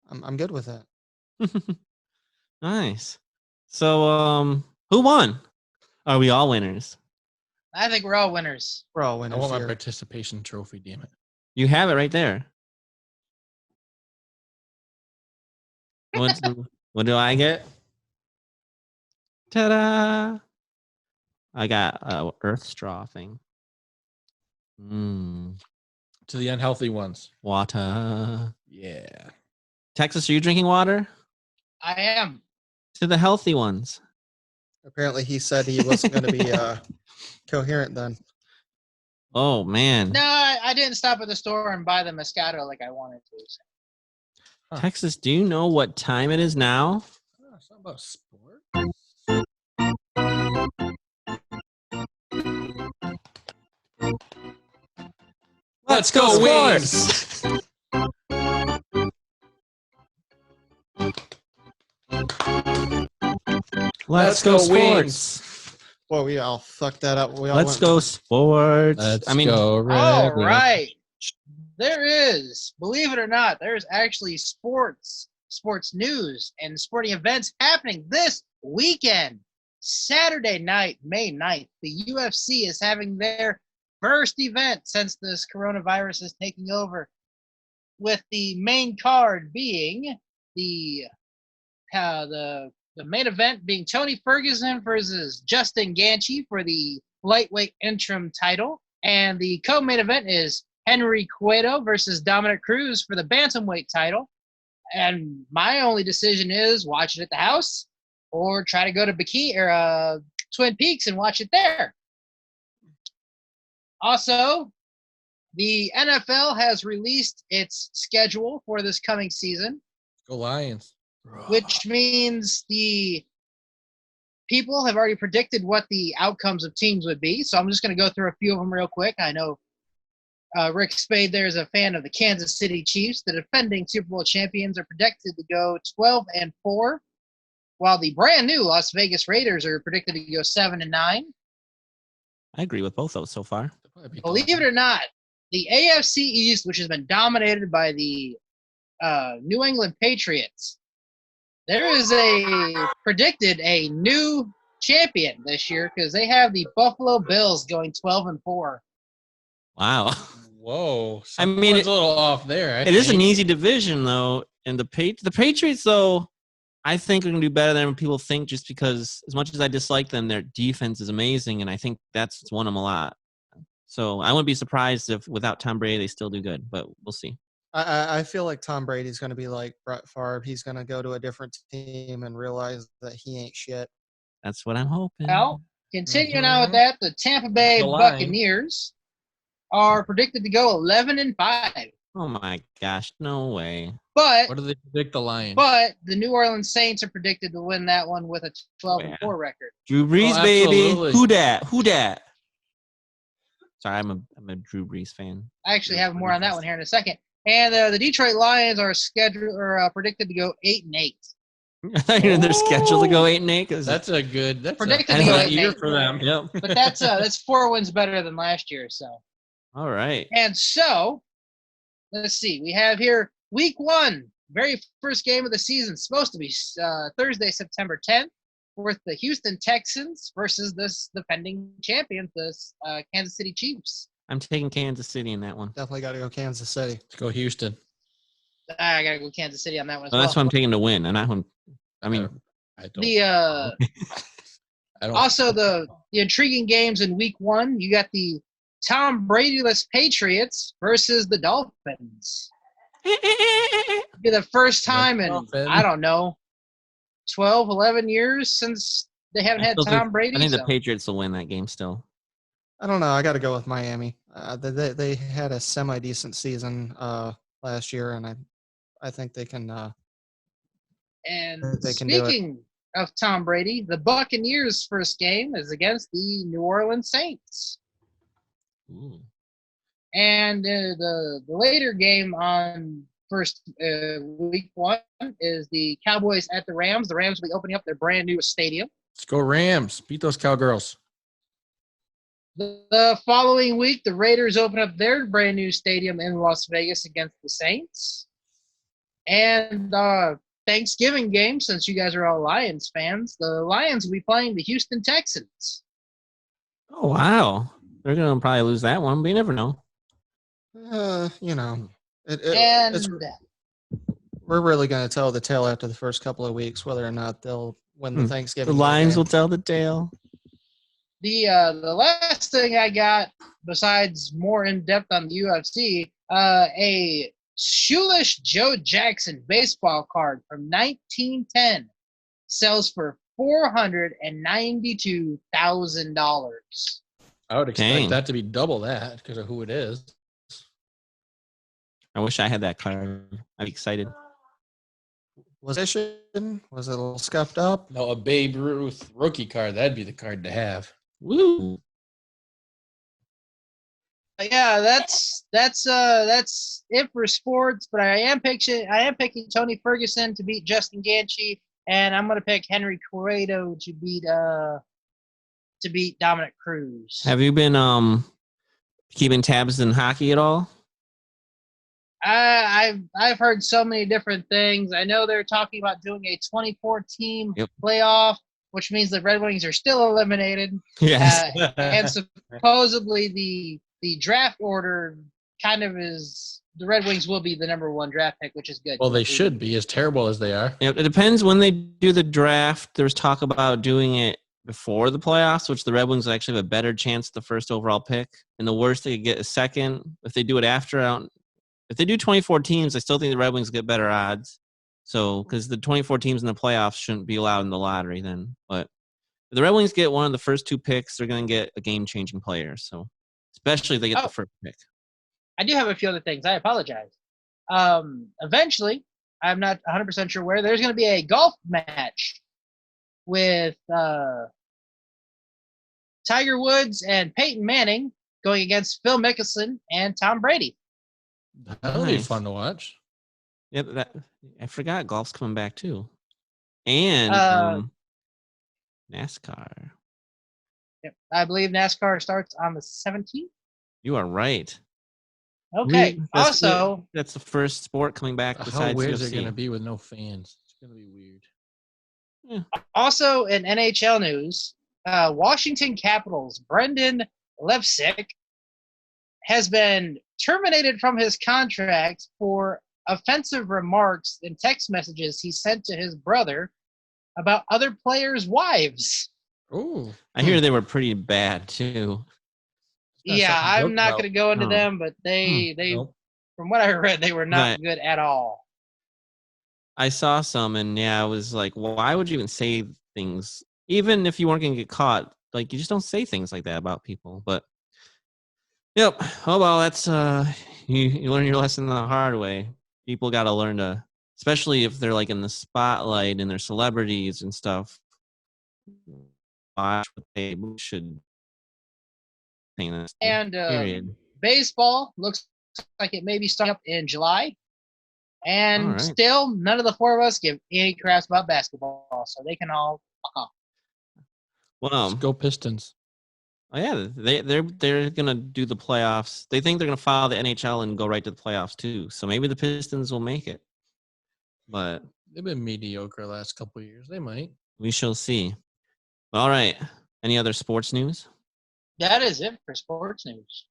I'm good with that. Nice. So, who won? Are we all winners? I think we're all winners. We're all I winners want my here. participation trophy. Damn it! You have it right there. What do I get? Ta-da! I got a earth straw thing. To the unhealthy ones. Water. Yeah. Texas, are you drinking water? I am. To the healthy ones. Apparently, he said he wasn't going to be coherent then. Oh man. No, I didn't stop at the store and buy the Moscato like I wanted to. Huh. Texas, do you know what time it is now? Oh, it's not about sport. Let's go, Wings! Let's go go, sports. Boy, we all fucked that up. We all Let's went- go sports. Let's I mean, go. All Red Wings. right. There is, believe it or not, there's actually sports news and sporting events happening this weekend. Saturday night, May 9th, the UFC is having their first event since this coronavirus is taking over, with the main card being the main event being Tony Ferguson versus Justin Gaethje for the lightweight interim title, and the co-main event is Henry Cueto versus Dominic Cruz for the bantamweight title. And my only decision is watch it at the house or try to go to Twin Peaks and watch it there. Also, the NFL has released its schedule for this coming season, Go Lions. which means the people have already predicted what the outcomes of teams would be. So I'm just going to go through a few of them real quick. I know Ric Spade there is a fan of the Kansas City Chiefs. The defending Super Bowl champions are predicted to go 12-4, while the brand new Las Vegas Raiders are predicted to go 7-9. I agree with both those so far. Believe it or not, the AFC East, which has been dominated by the New England Patriots, there is predicted a new champion this year because they have the Buffalo Bills going 12-4. Wow. Whoa. I mean, it's a little off there. It is an easy division, though. And the Patriots, though, I think are going to do better than people think just because as much as I dislike them, their defense is amazing, and I think that's won them a lot. So I wouldn't be surprised if without Tom Brady they still do good, but we'll see. I feel like Tom Brady's going to be like Brett Favre. He's going to go to a different team and realize that he ain't shit. That's what I'm hoping. Well, continuing on with that, the Tampa Bay The line. Buccaneers are predicted to go 11-5. Oh my gosh, no way. But What do they predict the Lions? But the New Orleans Saints are predicted to win that one with a 12-4 record. Drew Brees, Oh, baby. absolutely. Who dat? Who dat? Sorry, I'm a Drew Brees fan. I actually have more on that one here in a second. And the Detroit Lions are predicted to go 8-8. I thought they're scheduled to go 8-8. That's a good. That's Predicted a to go good 8-8. year for them. Yep. But that's 4 wins better than last year. So All right. and so, let's see. We have here Week 1, very first game of the season, supposed to be Thursday, September 10th, with the Houston Texans versus this defending champions, the Kansas City Chiefs. I'm taking Kansas City in that one. Definitely got to go Kansas City. Let's go Houston. I gotta go Kansas City on that one as Well, well. that's what I'm taking to win. And that one, I mean, I don't. The I don't. also the intriguing games in Week 1, you got the Tom Brady-less Patriots versus the Dolphins. Be the first time in Dolphins. I don't know 12, 11 years since they haven't had Tom Brady. I think the so. Patriots will win that game still. I don't know. I got to go with Miami. They had a semi-decent season last year, and I think they can. And They can do it. speaking of Tom Brady, the Buccaneers' first game is against the New Orleans Saints. Ooh. And the later game on Week 1 is the Cowboys at the Rams. The Rams will be opening up their brand new stadium. Let's go Rams. Beat those Cowgirls. The following week, the Raiders open up their brand new stadium in Las Vegas against the Saints. And Thanksgiving game, since you guys are all Lions fans, the Lions will be playing the Houston Texans. Oh, wow. They're going to probably lose that one, but you never know. You know, And we're really going to tell the tale after the first couple of weeks whether or not they'll win the Thanksgiving. The Lions game. will tell the tale. the last thing I got, besides more in-depth on the UFC, a Shoeless Joe Jackson baseball card from 1910 sells for $492,000. I would expect Dang. that to be double that because of who it is. I wish I had that card. I'd be excited. Was it a little scuffed up? No, a Babe Ruth rookie card. That'd be the card to have. Woo! Yeah, that's it for sports. But I am picking Tony Ferguson to beat Justin Gaethje, and I'm gonna pick Henry Cejudo to beat Dominic Cruz. Have you been keeping tabs in hockey at all? I've heard so many different things. I know they're talking about doing a 24-team Yep. playoff, which means the Red Wings are still eliminated. Yes. And supposedly the draft order kind of is the Red Wings will be the number 1 draft pick, which is good. Well, they should be, as terrible as they are. It depends when they do the draft. There's talk about doing it before the playoffs, which the Red Wings actually have a better chance at the first overall pick. And the worst, they could get a second. If they do it after, if they do 24 teams, I still think the Red Wings get better odds. So, because the 24 teams in the playoffs shouldn't be allowed in the lottery then. But if the Red Wings get one of the first 2 picks, they're going to get a game-changing player. So, especially if they get the first pick. I do have a few other things. I apologize. Eventually, I'm not 100% sure where, there's going to be a golf match with Tiger Woods and Peyton Manning going against Phil Mickelson and Tom Brady. That'll be fun to watch. Yeah, I forgot golf's coming back too. And NASCAR. Yep, I believe NASCAR starts on the 17th. You are right. Okay. That's the first sport coming back How besides weird is UFC. it going to be with no fans? It's going to be weird. Also in NHL news, Washington Capitals Brendan Levsick has been terminated from his contract for offensive remarks and text messages he sent to his brother about other players' wives. Oh, I hear they were pretty bad too. Yeah, I'm not going to go into them, but they from what I read, they were not good at all. I saw some, and I was like, why would you even say things? Even if you weren't going to get caught, like, you just don't say things like that about people. But, yep. Oh, well, that's, you learn your lesson the hard way. People got to learn to, especially if they're, like, in the spotlight and they're celebrities and stuff, watch what they should think. And baseball looks like it may be starting up in July. And still, none of the 4 of us give any craps about basketball, so they can all fuck off. Well, let's go Pistons. Oh yeah, they're gonna do the playoffs. They think they're gonna follow the NHL and go right to the playoffs too. So maybe the Pistons will make it. But they've been mediocre the last couple of years. They might. We shall see. All right. Any other sports news? That is it for sports news.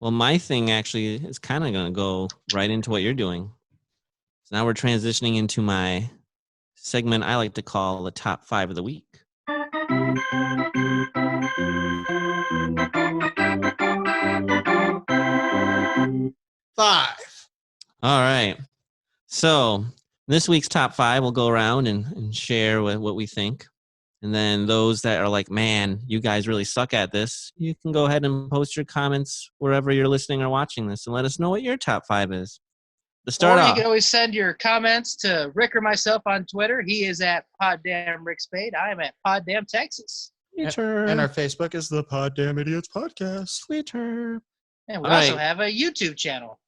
Well, my thing actually is kind of gonna go right into what you're doing. So now we're transitioning into my segment I like to call the top 5 of the week. 5. All right. So this week's top 5, we'll go around and share what we think. And then those that are like, man, you guys really suck at this, you can go ahead and post your comments wherever you're listening or watching this and let us know what your top 5 is. To start off, you can always send your comments to Rick or myself on Twitter. He is at Poddamn Ric Spade. I am at Poddamn Texas. Twitter. And our Facebook is the Poddamn Idiotz Podcast. Twitter. And we also have a YouTube channel.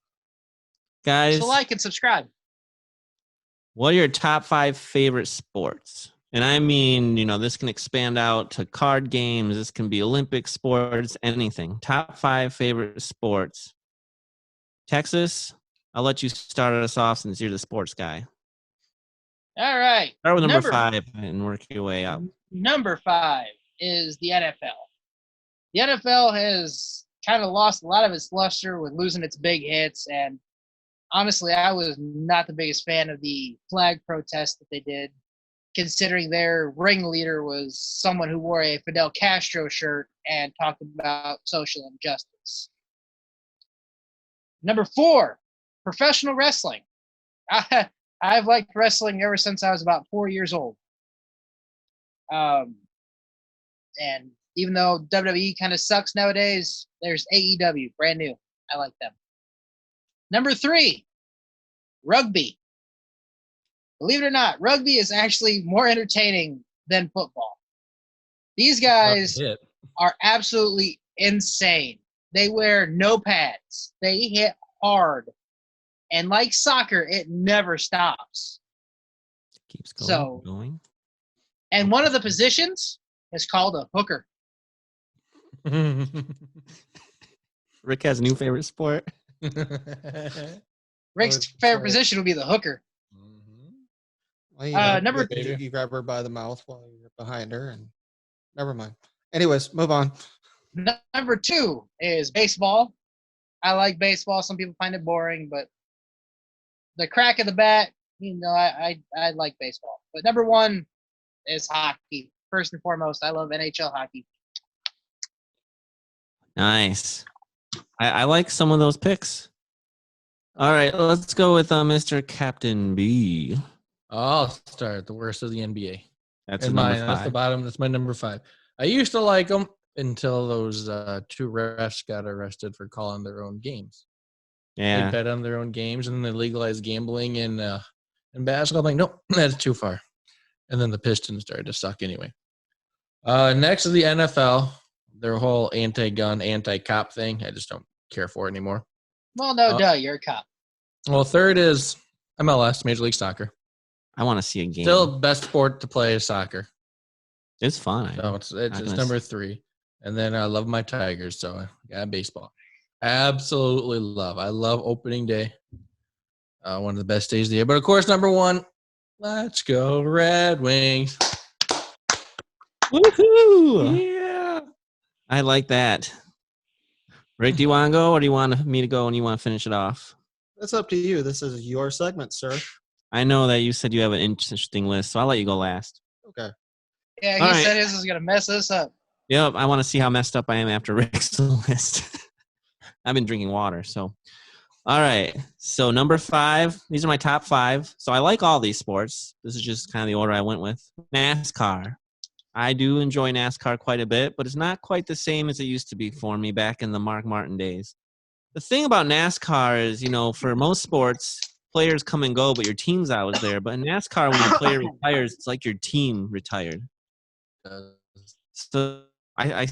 Guys, so like and subscribe. What are your top 5 favorite sports? And I mean, this can expand out to card games. This can be Olympic sports, anything. Top 5 favorite sports. Texas, I'll let you start us off since you're the sports guy. All right. Start with number 5 and work your way up. Number 5 is the NFL. The NFL has kind of lost a lot of its luster with losing its big hits. And honestly, I was not the biggest fan of the flag protest that they did, considering their ringleader was someone who wore a Fidel Castro shirt and talked about social injustice. Number 4, professional wrestling. I've liked wrestling ever since I was about 4 years old. And even though WWE kind of sucks nowadays, there's AEW, brand new. I like them. Number 3, rugby. Believe it or not, rugby is actually more entertaining than football. These guys are absolutely insane. They wear no pads. They hit hard. And like soccer, it never stops. Keeps going. And one of the positions is called a hooker. Rick has a new favorite sport. Rick's favorite position will be the hooker. Well, you grab her by the mouth while you're behind her, and never mind. Anyways, move on. Number 2 is baseball. I like baseball. Some people find it boring, but the crack of the bat, I like baseball. But number 1 is hockey. First and foremost, I love NHL hockey. Nice. I like some of those picks. All right, let's go with Mr. Captain B. I'll start. The worst of the NBA. That's And a number mine. That's the 5. bottom. That's my number 5. I used to like them until those 2 refs got arrested for calling their own games. They Yeah. bet on their own games, and then they legalized gambling in basketball. I'm like, nope, that's too far. And then the Pistons started to suck anyway. Next is the NFL. Their whole anti-gun, anti-cop thing. I just don't care for it anymore. Well, no, duh, you're a cop. Well, third is MLS, Major League Soccer. I want to see a game. Still, best sport to play is soccer. It's fun. So it's number 3. And then I love my Tigers, so I got baseball. Absolutely love. I love opening day. One of the best days of the year. But of course, number 1, let's go Red Wings. Woohoo! Yeah. I like that. Rick, do you want to go or do you want me to go and you want to finish it off? That's up to you. This is your segment, sir. I know that you said you have an interesting list, so I'll let you go last. Okay. Yeah, he All right. said his is going to mess us up. Yep, I want to see how messed up I am after Rick's list. I've been drinking water, so. All right, so number 5. These are my top 5. So I like all these sports. This is just kind of the order I went with. NASCAR. I do enjoy NASCAR quite a bit, but it's not quite the same as it used to be for me back in the Mark Martin days. The thing about NASCAR is, for most sports, players come and go, but your team's always there. But in NASCAR, when your player retires, it's like your team retired. So yeah,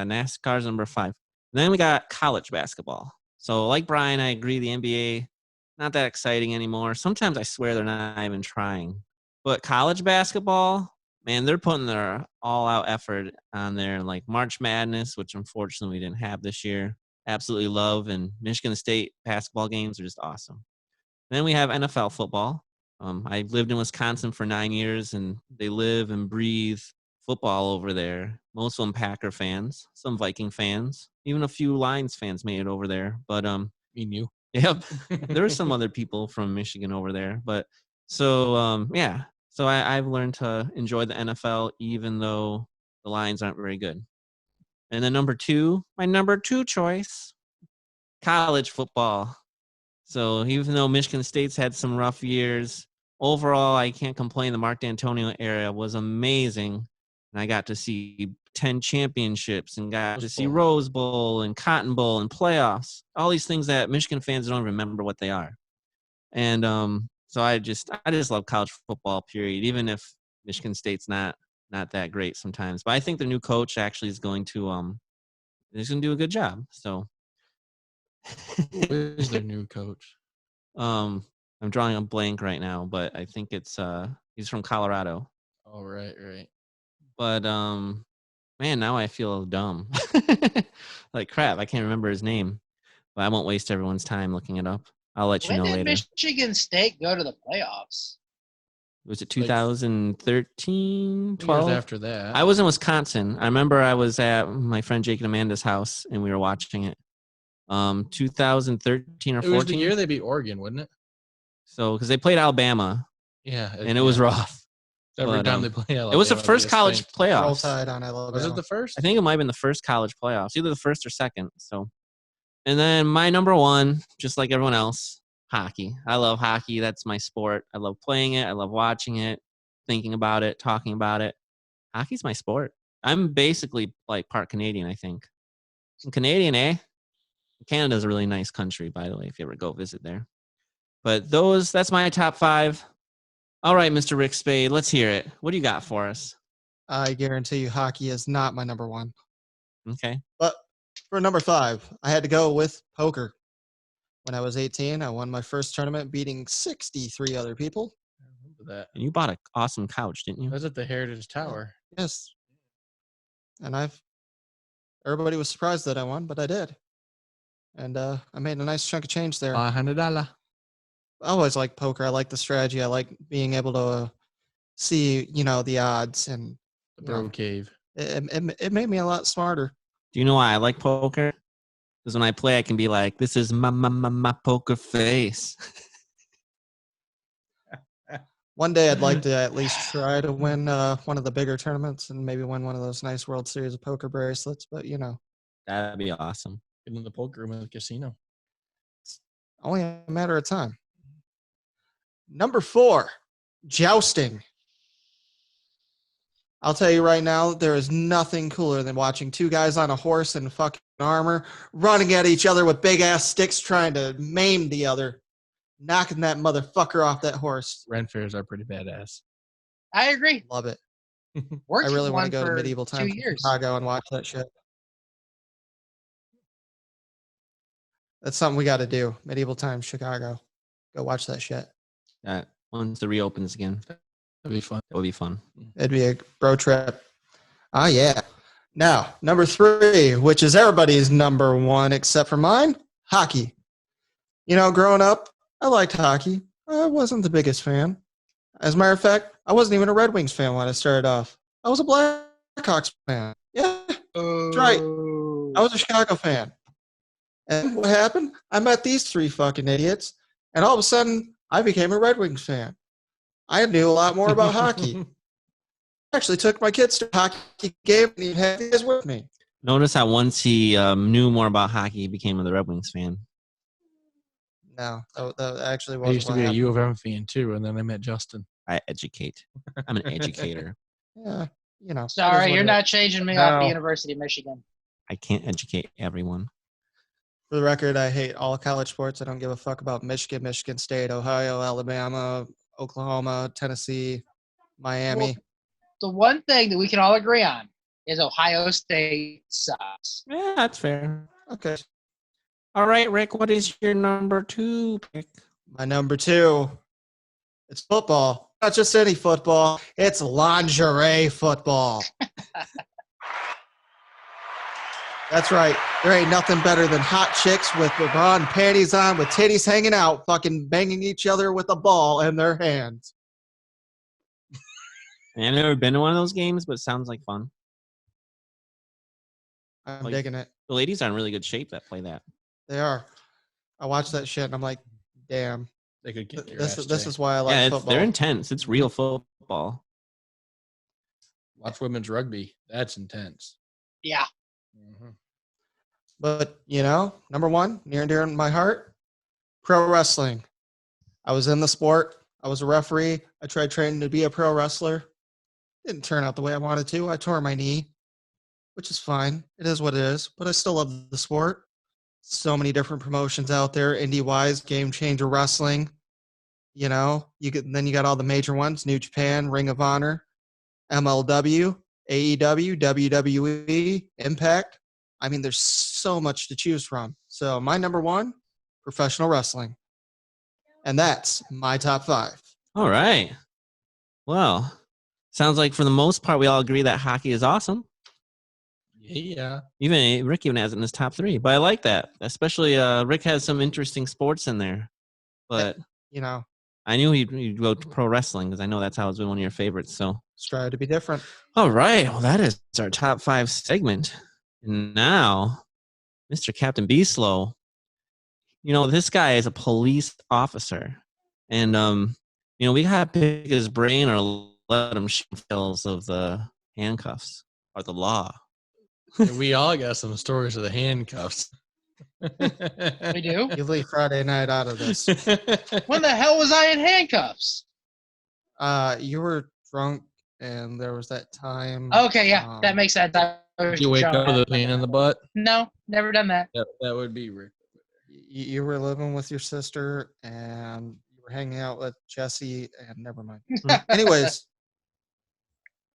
NASCAR's number 5. Then we got college basketball. So like Brian, I agree the NBA, not that exciting anymore. Sometimes I swear they're not even trying. But college basketball, man, they're putting their all-out effort on there. Like March Madness, which unfortunately we didn't have this year. Absolutely love. And Michigan State basketball games are just awesome. Then we have NFL football. I lived in Wisconsin for 9 years, and they live and breathe football over there. Most of them Packer fans, some Viking fans, even a few Lions fans made it over there. But Me and you. yep, there were some other people from Michigan over there. But so yeah, so I've learned to enjoy the NFL, even though the Lions aren't very good. And then my number 2 choice, college football. So even though Michigan State's had some rough years, overall, I can't complain. The Mark D'Antonio era was amazing. And I got to see 10 championships and got to see Rose Bowl and Cotton Bowl and playoffs. All these things that Michigan fans don't remember what they are. And so I just love college football, period, even if Michigan State's not that great sometimes. But I think the new coach actually is going to do a good job. So Who is their new coach? I'm drawing a blank right now, but I think it's he's from Colorado. Oh, right. But man, now I feel dumb. Like crap, I can't remember his name. But I won't waste everyone's time looking it up. I'll let you know When later. did Michigan State go to the playoffs? Was it 2013, 12? Years after that. I was in Wisconsin. I remember I was at my friend Jake and Amanda's house, and we were watching it. 2013 or 14. It was the year they beat Oregon, wasn't it? So, because they played Alabama, Yeah. and it was rough. Every but, time they play Alabama. It was the first they college stink. Roll playoffs. Tide on Alabama. Was it the first? I think it might have been the first college playoffs, either the first or second. So, and then my number 1, just like everyone else, hockey. I love hockey. That's my sport. I love playing it. I love watching it, thinking about it, talking about it. Hockey's my sport. I'm basically like part Canadian, I think. I'm Canadian, eh? Canada's a really nice country, by the way, if you ever go visit there. But that's my top 5. All right, Mr. Ric Spade, let's hear it. What do you got for us? I guarantee you hockey is not my number 1. Okay. But for number 5, I had to go with poker. When I was 18, I won my first tournament beating 63 other people. I remember that. And you bought an awesome couch, didn't you? Was it the Heritage Tower? Yes. And everybody was surprised that I won, but I did. And I made a nice chunk of change there. $100. I always like poker. I like the strategy. I like being able to see, the odds. And The Bro Cave. it made me a lot smarter. Do you know why I like poker? Because when I play, I can be like, this is my poker face. One day I'd like to at least try to win one of the bigger tournaments and maybe win one of those nice World Series of Poker bracelets. But, That'd be awesome. Get in the poker room at the casino. only a matter of time. Number 4, jousting. I'll tell you right now, there is nothing cooler than watching two guys on a horse in fucking armor running at each other with big-ass sticks trying to maim the other, knocking that motherfucker off that horse. Ren fairs are pretty badass. I agree. Love it. Worked I really for want one to go to for medieval 2 times in years. Chicago and watch that shit. That's something we got to do. Medieval times, Chicago. Go watch that shit. Once it reopens again, That'd be fun. that would be fun. It'd be a bro trip. Ah, yeah. Now, number 3, which is everybody's number 1 except for mine, hockey. You know, growing up, I liked hockey. I wasn't the biggest fan. As a matter of fact, I wasn't even a Red Wings fan when I started off. I was a Blackhawks fan. Yeah, that's right. I was a Chicago fan. And what happened? I met these 3 fucking idiots, and all of a sudden, I became a Red Wings fan. I knew a lot more about hockey. I actually took my kids to a hockey game, and he had these with me. Notice how once he knew more about hockey, he became a Red Wings fan. No, that actually I wasn't used to what be a happened. U of M fan too, and then I met Justin. I educate. I'm an educator. Yeah, you know. it is Sorry, what you're it not is. changing me off the No. University of Michigan. I can't educate everyone. For the record, I hate all college sports. I don't give a fuck about Michigan, Michigan State, Ohio, Alabama, Oklahoma, Tennessee, Miami. The one thing that we can all agree on is Ohio State sucks. Yeah, that's fair. Okay. All right, Rick, what is your number 2 pick? My number 2, it's football. Not just any football. It's lingerie football. That's right. There ain't nothing better than hot chicks with bra and panties on, with titties hanging out, fucking banging each other with a ball in their hands. I've never been to one of those games, but it sounds like fun. I'm Like- digging it. The ladies are in really good shape that play that. They are. I watch that shit and I'm like, damn. They could get your This ass is kicked. why I like Yeah, football. they're intense. It's real football. Watch women's rugby. That's intense. Yeah. Mhm. But, you know, number 1, near and dear in my heart, pro wrestling. I was in the sport. I was a referee. I tried training to be a pro wrestler. Didn't turn out the way I wanted to. I tore my knee, which is fine. It is what it is. But I still love the sport. So many different promotions out there. Indie-wise, Game Changer Wrestling. You know, then you got all the major ones. New Japan, Ring of Honor, MLW, AEW, WWE, Impact. I mean, there's so much to choose from. So my number 1, professional wrestling. And that's my top 5. All right. Well, sounds like for the most part, we all agree that hockey is awesome. Yeah. Even Rick even has it in his top 3. But I like that. Especially Rick has some interesting sports in there. But You know, I knew he'd go to pro wrestling because I know that's how it's been one of your favorites. So, strive to be different. all right. Well, that is our top 5 segment. And now, Mr. Captain Beaslow, you know, this guy is a police officer. And, you know, we got to pick his brain or let him shoot fills of the handcuffs or the law. And we all got some stories of the handcuffs. We do. You leave Friday night out of this. When the hell was I in handcuffs? You were drunk, and there was that time. Okay, yeah, that makes sense. I was You wake drunk. up with a pain in the butt. No, never done that. That would be Rick. You were living with your sister, and you were hanging out with Jesse, and never mind. Anyways,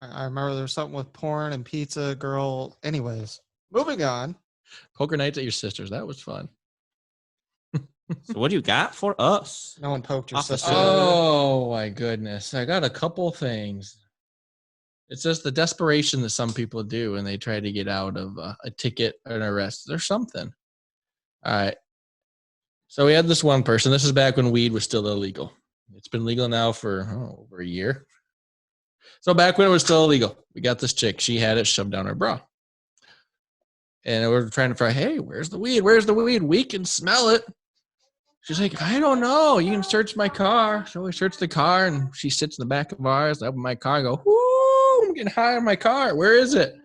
I remember there was something with porn and pizza girl. Anyways, moving on. Poker nights at your sister's. That was fun. So, what do you got for us? No one poked your Officer. sister. Oh my goodness. I got a couple things. It's just the desperation that some people do when they try to get out of a ticket or an arrest. There's something. All right. So we had this one person. This is back when weed was still illegal. It's been legal now for over a year. So back when it was still illegal, we got this chick. She had it shoved down her bra. And we're trying to find, hey, where's the weed? Where's the weed? We can smell it. She's like, I don't know. You can search my car. So we search the car, and she sits in the back of ours. I open my car. I go, whoo, I'm getting high in my car. Where is it?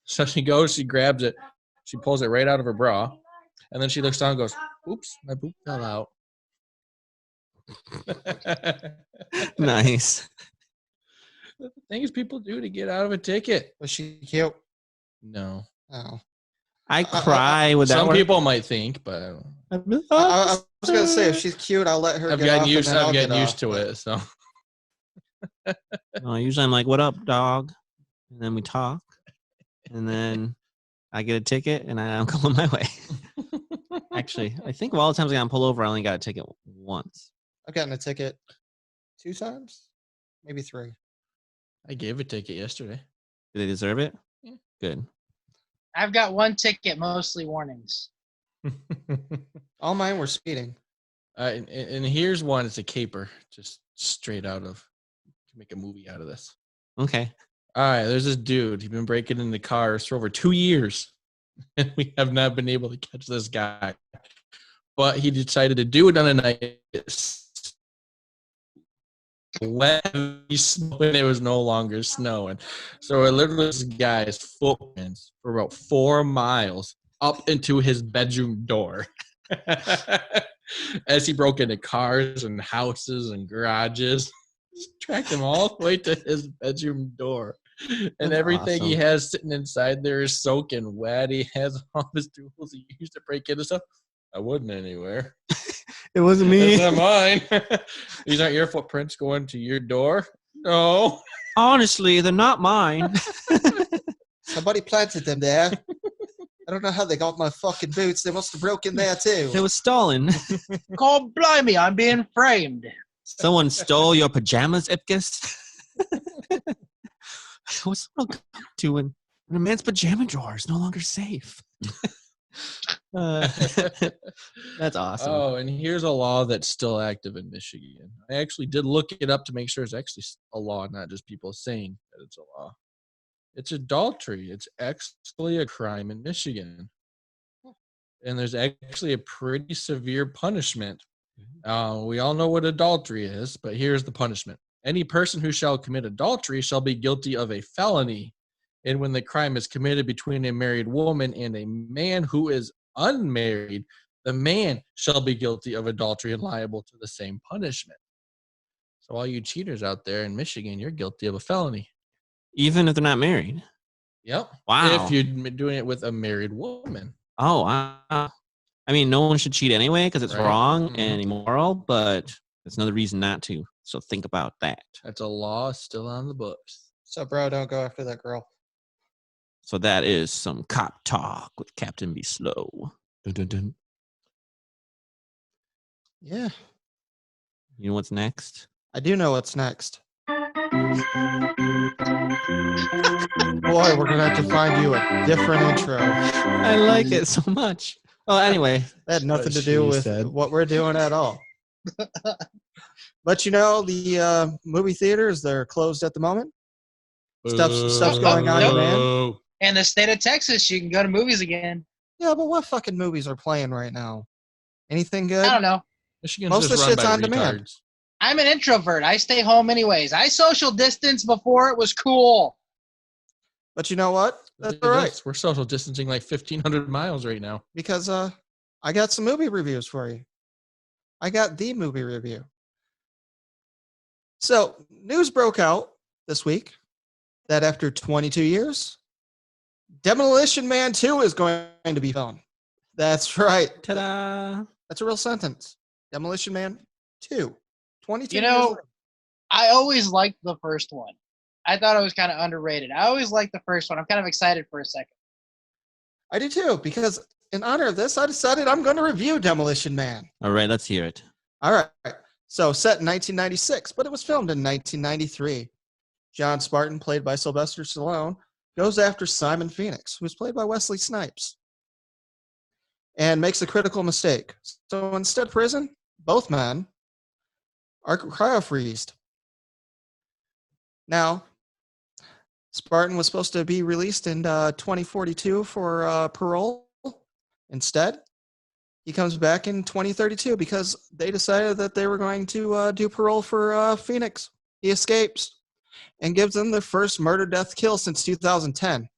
So she goes, she grabs it. She pulls it right out of her bra. And then she looks down and goes, oops, my poop fell out. Nice. Things people do to get out of a ticket. Was she cute? No. Oh. I cry with that Some one. people might think, but I don't know. I was gonna say if she's cute, I'll let her. I've get gotten off used. and then I've I'll gotten get used off, to but- it. So No, usually I'm like, "What up, dog?" And then we talk, and then I get a ticket, and I'm going my way. Actually, I think of all the times I got pulled over, I only got a ticket once. I've gotten a ticket 2 times, maybe 3. I gave a ticket yesterday. Did they deserve it? Yeah. Good. I've got 1 ticket, mostly warnings. All mine were speeding. And here's one. It's a caper, just straight out of. To make a movie out of this. Okay. All right, there's this dude. He's been breaking into cars for over 2 years, and we have not been able to catch this guy. But he decided to do it on a night when it was no longer snowing. So literally, this guy's footprints for about 4 miles up into his bedroom door. As he broke into cars and houses and garages. Tracked him all the way to his bedroom door. And That's everything he awesome. has sitting inside there is soaking wet. He has all his tools he used to break into stuff. I wasn't anywhere. It wasn't That's me. not mine. These aren't your footprints going to your door? No. Honestly, they're not mine. Somebody planted them there. I don't know how they got my fucking boots. They must have broken there too. It was stolen. God blimey, I'm being framed. Someone stole your pajamas, Ipkiss. What's someone come to when a man's pajama drawer is no longer safe? That's awesome. Oh, and here's a law that's still active in Michigan. I actually did look it up to make sure it's actually a law, not just people saying that it's a law. It's adultery. It's actually a crime in Michigan. And there's actually a pretty severe punishment. We all know what adultery is, but here's the punishment. Any person who shall commit adultery shall be guilty of a felony. And when the crime is committed between a married woman and a man who is unmarried, the man shall be guilty of adultery and liable to the same punishment. So all you cheaters out there in Michigan, you're guilty of a felony. Even if they're not married. Yep. Wow. If you're doing it with a married woman. Oh, wow. I mean, no one should cheat anyway because it's Right. wrong and immoral, but it's another reason not to. So think about that. That's a law still on the books. So, bro, don't go after that girl. So that is some cop talk with Captain Be Slow. Dun, dun, dun. Yeah, You know what's next? I do know what's next. Boy, we're gonna have to find you a different intro. I like it so much. Well, anyway, That had nothing what to do she with said. what we're doing at all. But you know, the movie theaters, they're closed at the moment. Stuff's going on, Nope. man. In the state of Texas, you can go to movies again. Yeah, but what fucking movies are playing right now? Anything good? I don't know. Michigan's Most of just the run shit's by on demand. retards. I'm an introvert. I stay home anyways. I social distance before it was cool. But you know what? That's Look all at right. this. We're social distancing like 1,500 miles right now. Because I got some movie reviews for you. I got the movie review. So, news broke out this week that after 22 years, Demolition Man 2 is going to be filmed. That's right. ta-da. That's a real sentence. Demolition Man 2. 22 You years know, later. I always liked the first one. I thought it was kind of underrated. I always liked the first one. I'm kind of excited for a second. I do too, because in honor of this, I decided I'm going to review Demolition Man. All right, let's hear it. All right. So, set in 1996, but it was filmed in 1993. John Spartan, played by Sylvester Stallone, goes after Simon Phoenix, who's played by Wesley Snipes, and makes a critical mistake. So, instead of prison, both men are cryo-freezed. Now, Spartan was supposed to be released in 2042 for parole. Instead, he comes back in 2032 because they decided that they were going to do parole for Phoenix. He escapes and gives them their first murder, death, kill since 2010.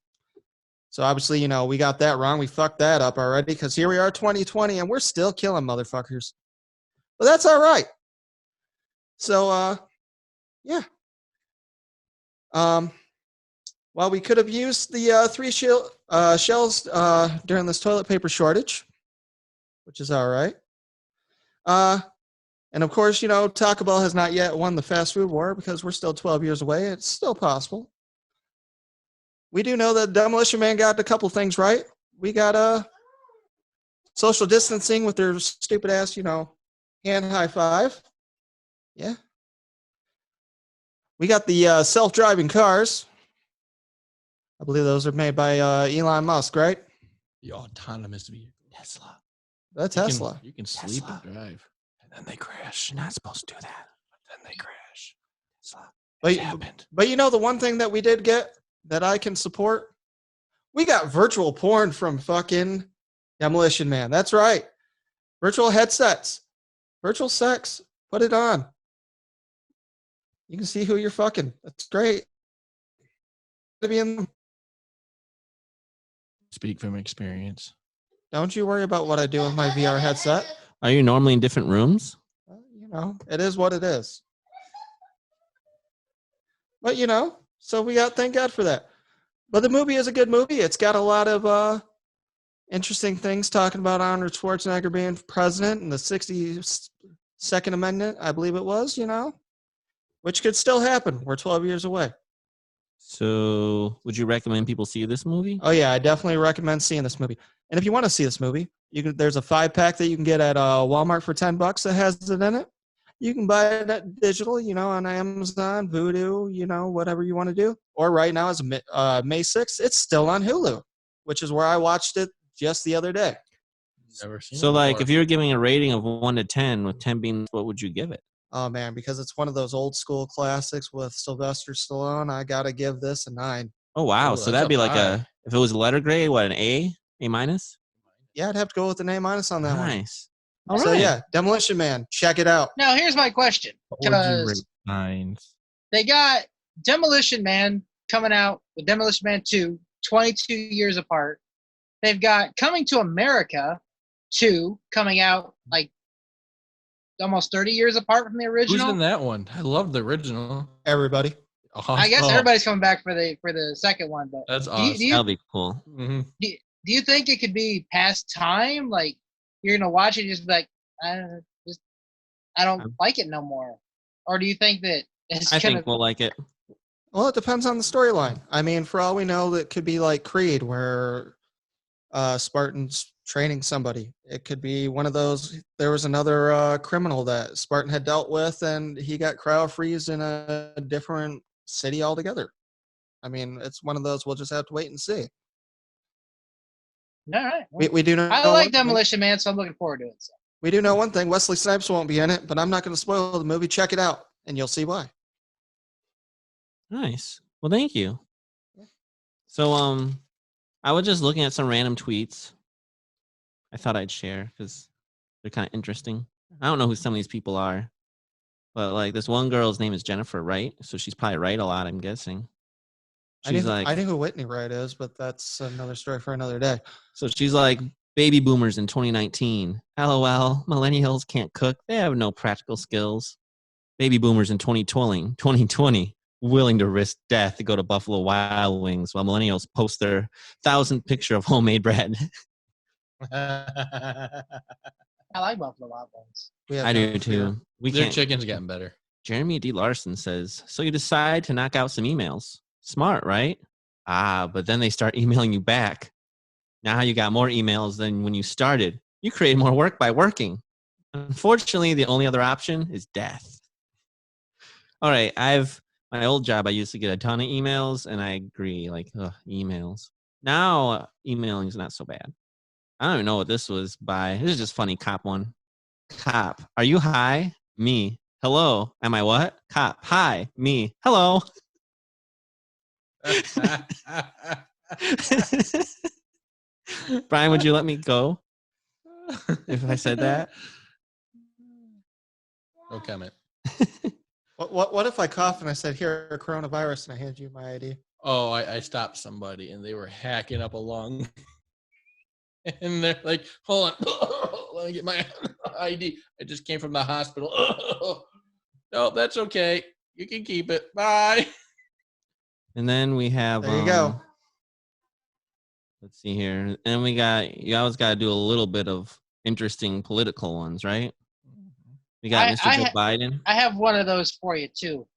So obviously, you know, we got that wrong. We fucked that up already because here we are 2020 and we're still killing motherfuckers. But that's all right So, yeah. Well, we could have used the 3 shells during this toilet paper shortage, which is all right. And of course, Taco Bell has not yet won the fast food war because we're still 12 years away. It's still possible. We do know that Demolition Man got a couple things right. We got social distancing with their stupid ass, hand high five. Yeah. We got the self-driving cars. I believe those are made by Elon Musk, right? The autonomous vehicle. Tesla. The Tesla. You can sleep Tesla. and drive. And then they crash. You're not supposed to do that. But then they crash. Tesla. But, It happened. but the one thing that we did get that I can support, we got virtual porn from fucking Demolition Man. That's right. Virtual headsets. Virtual sex. Put it on. You can see who you're fucking. That's great. To be in. Speak from experience. Don't you worry about what I do with my VR headset. Are you normally in different rooms? It is what it is. But, so we got, thank God for that. But the movie is a good movie. It's got a lot of interesting things talking about Arnold Schwarzenegger being president and the 62nd Amendment, I believe it was, which could still happen. We're 12 years away. So would you recommend people see this movie? Oh, yeah, I definitely recommend seeing this movie. And if you want to see this movie, there's a 5-pack that you can get at Walmart for $10 that has it in it. You can buy it at digital, on Amazon, Vudu, whatever you want to do. Or right now, as May 6th, it's still on Hulu, which is where I watched it just the other day. Never seen So, it like, before. if you were giving a rating of 1 to 10, with 10 being, what would you give it? Oh, man, because it's one of those old school classics with Sylvester Stallone, I got to give this a 9. Oh, wow. Ooh, So that's that'd be up like high. if it was a letter grade, what, an A? A minus? Yeah, I'd have to go with an A- on that one. Nice. All So, right. yeah, Demolition Man, check it out. Now, here's my question. What would you rate Because nines? they got Demolition Man coming out with Demolition Man 2, 22 years apart. They've got Coming to America 2 coming out like almost 30 years apart from the Who's original. in that one? I love the original. Everybody. I guess Awesome. everybody's coming back for the second one, but That's do awesome. you, That'll be cool. hmm do you think it could be past time? Like you're gonna watch it and just be like, I don't like it no more, or do you think that it's I gonna? think we'll like it. Well, it depends on the storyline. I mean, for all we know, it could be like Creed, where Spartan's training somebody. It could be one of those. There was another criminal that Spartan had dealt with, and he got cryo freezed in a different city altogether. I mean, it's one of those. We'll just have to wait and see. All right. Well, We do know. I like Demolition Man, so I'm looking forward to it. So. We do know one thing. Wesley Snipes won't be in it, but I'm not going to spoil the movie. Check it out, and you'll see why. Nice. Well, thank you. So, I was just looking at some random tweets. I thought I'd share because they're kind of interesting. I don't know who some of these people are, but like this one girl's name is Jennifer Wright, so she's probably right a lot. I'm guessing. She's I like, knew who Whitney Wright is, but that's another story for another day. so she's like, baby boomers in 2019. LOL. Millennials can't cook. They have no practical skills. Baby boomers in 2020. Willing to risk death to go to Buffalo Wild Wings while millennials post their 1,000th picture of homemade bread. I like Buffalo Wild Wings. We have I do no fear. too. We Their can't. chicken's getting better. Jeremy D. Larson says, so you decide to knock out some emails. Smart, right? But then they start emailing you back. Now you got more emails than when you started. You create more work by working. Unfortunately, the only other option is death. All right, my old job, I used to get a ton of emails, and I agree, like, emails. Now, emailing is not so bad. I don't even know what this was by. This is just funny, cop one. Cop, are you high? Me. Hello. Am I what? Cop, hi. Me. Hello. Brian, would you let me go if I said that? No comment. What if I cough and I said, here, coronavirus, and I hand you my ID? Oh, I stopped somebody and they were hacking up a lung. And they're like, hold on, let me get my ID. I just came from the hospital. No, that's okay. You can keep it. Bye. And then we have. There you go. Let's see here. And you always got to do a little bit of interesting political ones, right? We got Mr. Joe Biden. I have one of those for you too.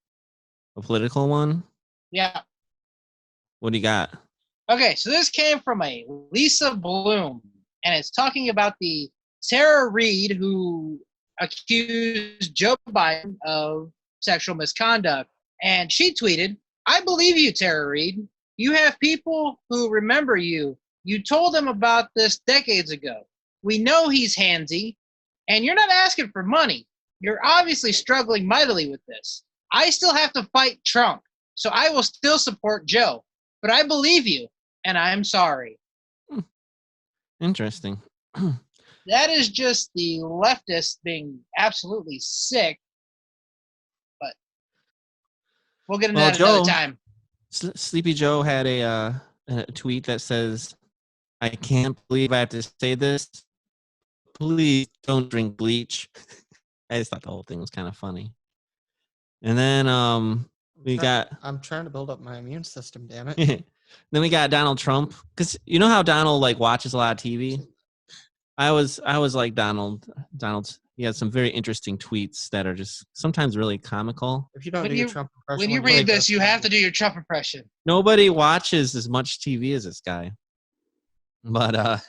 A political one? Yeah. What do you got? Okay, so this came from a Lisa Bloom, and it's talking about the Tara Reid who accused Joe Biden of sexual misconduct. And she tweeted, "I believe you, Tara Reid. You have people who remember you. You told them about this decades ago. We know he's handsy, and you're not asking for money. You're obviously struggling mightily with this. I still have to fight Trump, so I will still support Joe. But I believe you, and I'm sorry." Interesting. That is just the leftists being absolutely sick. But we'll get into that another time. Sleepy Joe had a tweet that says, "I can't believe I have to say this. Please don't drink bleach." I just thought the whole thing was kind of funny. And then I'm trying to build up my immune system, damn it. Then we got Donald Trump, because you know how Donald watches a lot of TV. I was like Donald. He has some very interesting tweets that are just sometimes really comical. If you don't do your Trump impression, when you read this, you have to do your Trump impression. Nobody watches as much TV as this guy. But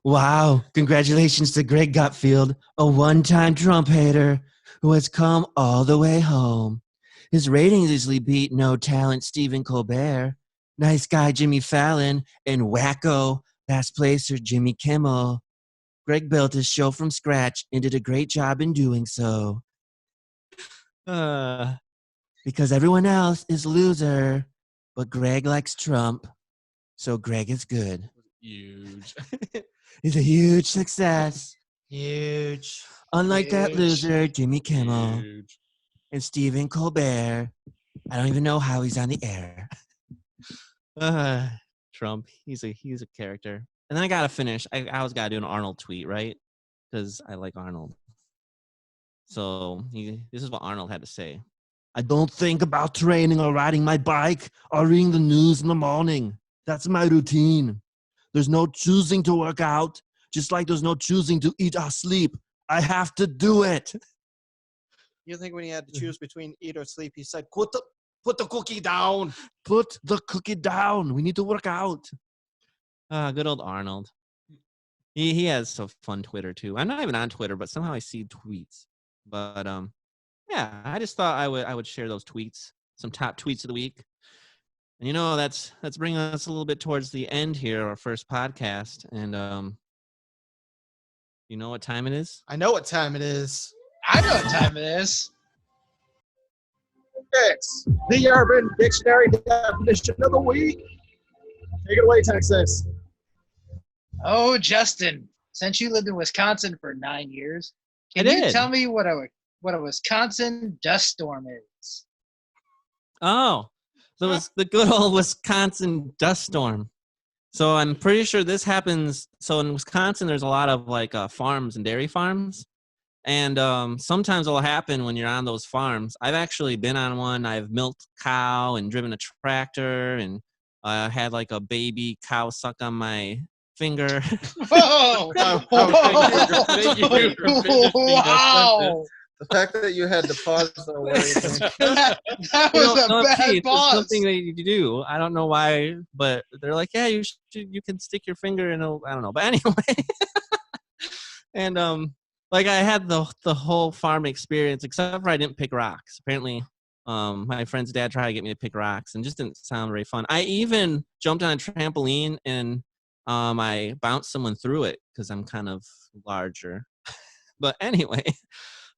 wow, congratulations to Greg Gutfeld, a one-time Trump hater who has come all the way home. His ratings easily beat no talent Stephen Colbert, nice guy Jimmy Fallon, and wacko last placer Jimmy Kimmel. Greg built his show from scratch and did a great job in doing so. Because everyone else is loser, but Greg likes Trump, so Greg is good. Huge. He's a huge success. Huge. Unlike that loser, Jimmy Kimmel. Huge. And Stephen Colbert. I don't even know how he's on the air. Trump, he's a character. And then I gotta finish. I always gotta do an Arnold tweet, right? Because I like Arnold. So this is what Arnold had to say. "I don't think about training or riding my bike or reading the news in the morning. That's my routine. There's no choosing to work out, just like there's no choosing to eat or sleep. I have to do it." You think when he had to choose between eat or sleep, he said, put the cookie down. Put the cookie down. We need to work out. Good old Arnold. He has some fun Twitter too. I'm not even on Twitter, but somehow I see tweets. But yeah, I just thought I would share those tweets, some top tweets of the week. And that's bringing us a little bit towards the end here, our first podcast. And you know what time it is? I know what time it is. I know what time it is. It's the Urban Dictionary definition of the week. Take it away, Texas. Oh, Justin, since you lived in Wisconsin for 9 years, can you tell me what a Wisconsin dust storm is? Oh, so it's the good old Wisconsin dust storm. So I'm pretty sure this happens. So in Wisconsin, there's a lot of farms and dairy farms. And sometimes it'll happen when you're on those farms. I've actually been on one. I've milked a cow and driven a tractor and had a baby cow suck on my finger. Whoa! Wow! The fact that you had to pause the that was a bad pause. It's something that you do. I don't know why, but they're like, yeah, you can stick your finger in I don't know. But anyway. And I had the whole farm experience, except for I didn't pick rocks. Apparently, my friend's dad tried to get me to pick rocks and just didn't sound very fun. I even jumped on a trampoline and I bounced someone through it because I'm kind of larger. But anyway,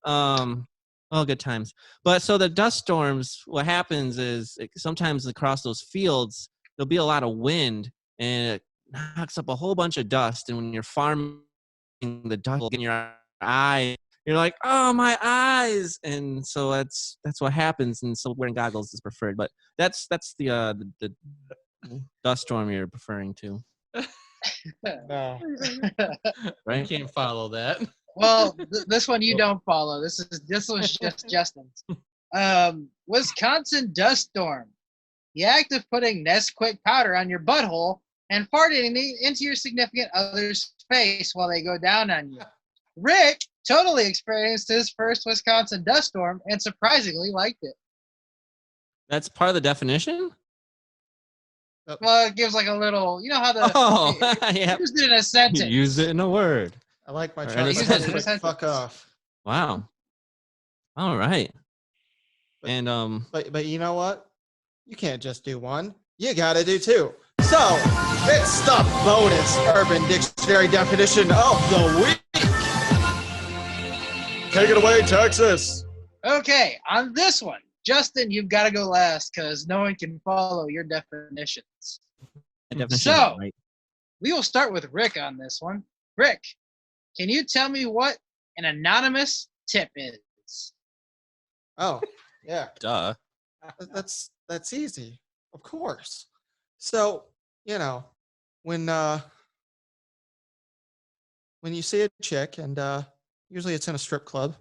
good times. But so the dust storms, what happens is sometimes across those fields, there'll be a lot of wind and it knocks up a whole bunch of dust. And when you're farming, the dust will get in your eye. You're like, oh, my eyes. And so that's what happens. And so wearing goggles is preferred. But that's the dust storm you're referring to. No. Right? I can't follow that. Well, this one you don't follow. This was just Justin's. Wisconsin dust storm. The act of putting Nesquik powder on your butthole and farting into your significant other's face while they go down on you. Rick totally experienced his first Wisconsin dust storm and surprisingly liked it. That's part of the definition? Well, it gives like a little, you know how the yeah. used it in a sentence. Use it in a word. I like my Or child. in a sentence. Fuck off. Wow. All right. And But you know what? You can't just do one. You gotta do two. So it's the bonus Urban Dictionary definition of the week. Take it away, Texas. Okay, on this one, Justin, you've got to go last because no one can follow your definitions. So, right. we will start with Rick on this one. Rick, can you tell me what an anonymous tip is? Oh, yeah. Duh. That's easy. Of course. So, you know, when you see a chick and usually it's in a strip club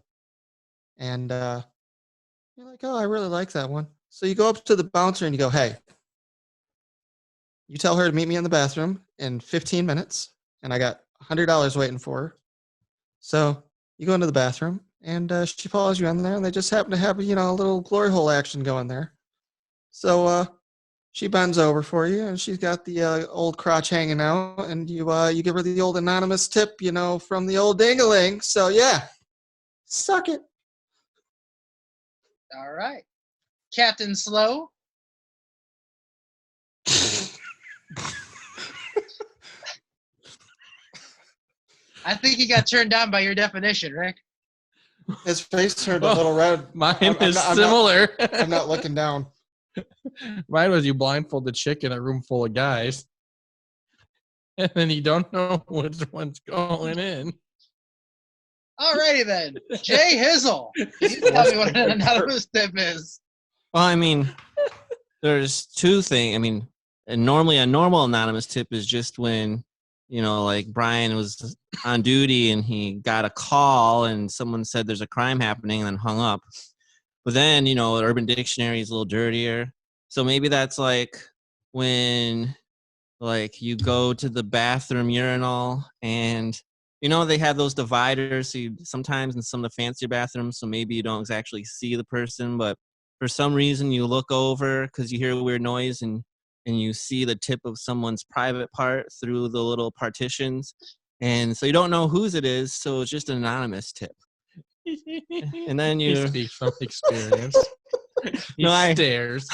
and you're like, oh, I really like that one. So you go up to the bouncer and you go, hey, you tell her to meet me in the bathroom in 15 minutes and I got $100 waiting for her. So you go into the bathroom and she follows you in there and they just happen to have, you know, a little glory hole action going there. So she bends over for you and she's got the old crotch hanging out and you give her the old anonymous tip, you know, from the old ding-a-ling. So yeah, suck it. All right. Captain Slow. I think he got turned down by your definition, Rick. His face turned a little red. Mine is similar. I'm not looking down. Mine was you blindfold the chick in a room full of guys. And then you don't know which one's going in. Alrighty then. Jay Hizzle. Can you tell me what an anonymous tip is? Well, I mean, there's two things. I mean, normally a normal anonymous tip is just when, you know, like Brian was on duty and he got a call and someone said there's a crime happening and then hung up. But then, you know, Urban Dictionary is a little dirtier. So maybe that's like when, like, you go to the bathroom urinal and, you know, they have those dividers. So sometimes in some of the fancier bathrooms, so maybe you don't actually see the person, but for some reason you look over because you hear a weird noise and you see the tip of someone's private part through the little partitions. And so you don't know whose it is. So it's just an anonymous tip. And then you speak from experience. Stairs.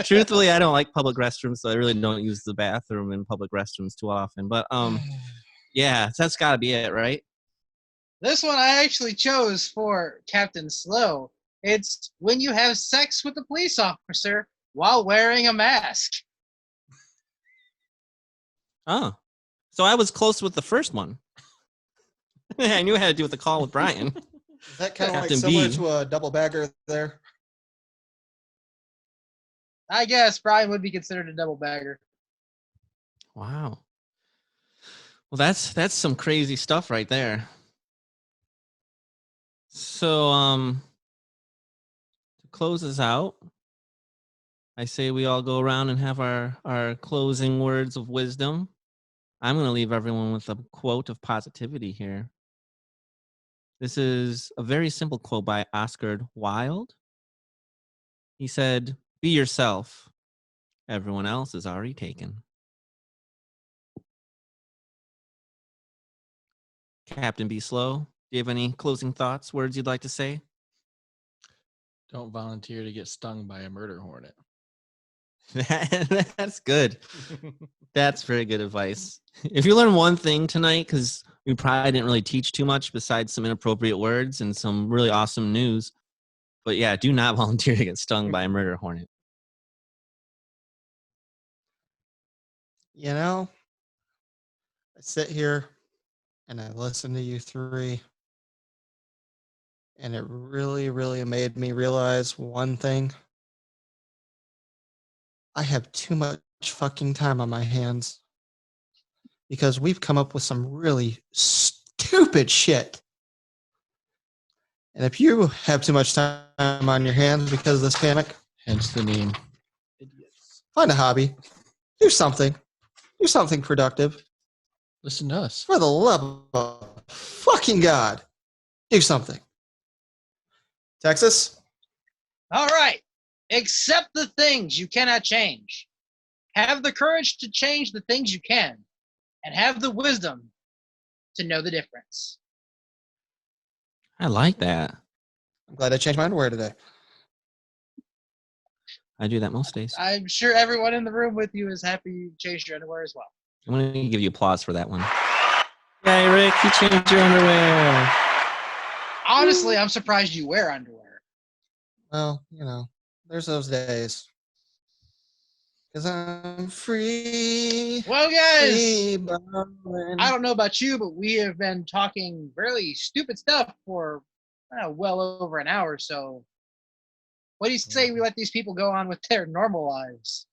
Truthfully, I don't like public restrooms, so I really don't use the bathroom in public restrooms too often. But yeah, that's got to be it, right? This one I actually chose for Captain Slow. It's when you have sex with a police officer while wearing a mask. Oh, so I was close with the first one. I knew it had to do with the call with Brian. Is that kind of like Captain similar B. to a double bagger there? I guess Brian would be considered a double bagger. Wow. Well, that's some crazy stuff right there. So, to close us out, I say we all go around and have our closing words of wisdom. I'm going to leave everyone with a quote of positivity here. This is a very simple quote by Oscar Wilde. He said, "Be yourself. Everyone else is already taken." Captain Be Slow, do you have any closing thoughts, words you'd like to say? Don't volunteer to get stung by a murder hornet. That's good. That's very good advice. If you learn one thing tonight, because we probably didn't really teach too much besides some inappropriate words and some really awesome news. But yeah, do not volunteer to get stung by a murder hornet. You know, I sit here and I listen to you three, and it really, really made me realize one thing. I have too much fucking time on my hands because we've come up with some really stupid stupid shit. And if you have too much time on your hands because of this panic, Hence the name. find a hobby. Do something. Do something productive. Listen to us. For the love of fucking God. Do something. Texas? All right. Accept the things you cannot change. Have the courage to change the things you can. And have the wisdom to know the difference. I like that. I'm glad I changed my underwear today. I do that most days. I'm sure everyone in the room with you is happy you changed your underwear as well. I'm going to give you applause for that one. Yay, Rick, you changed your underwear. Honestly, I'm surprised you wear underwear. Well, there's those days. Because I'm free. Well, guys, Free ballin'. I don't know about you, but we have been talking really stupid stuff for well over an hour. So what do you say we let these people go on with their normal lives?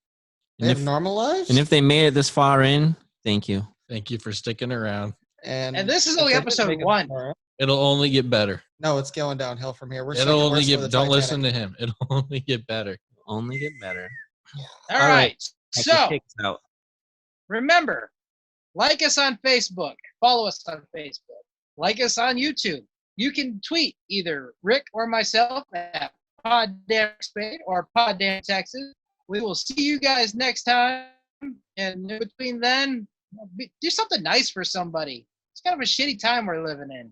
They have normal lives? And if they made it this far in, thank you. Thank you for sticking around. And this is if only they didn't episode make it 1. far, It'll only get better. no, it's going downhill from here. We're It'll second only worst for the get. Don't Titanic. listen to him. It'll only get better. Only get better. All right. Take So your kicks out. remember, like us on Facebook, follow us on Facebook, like us on YouTube. You can tweet either Rick or myself at Poddamn Spade or Poddamn Texas. We will see you guys next time. And in between then, do something nice for somebody. It's kind of a shitty time we're living in.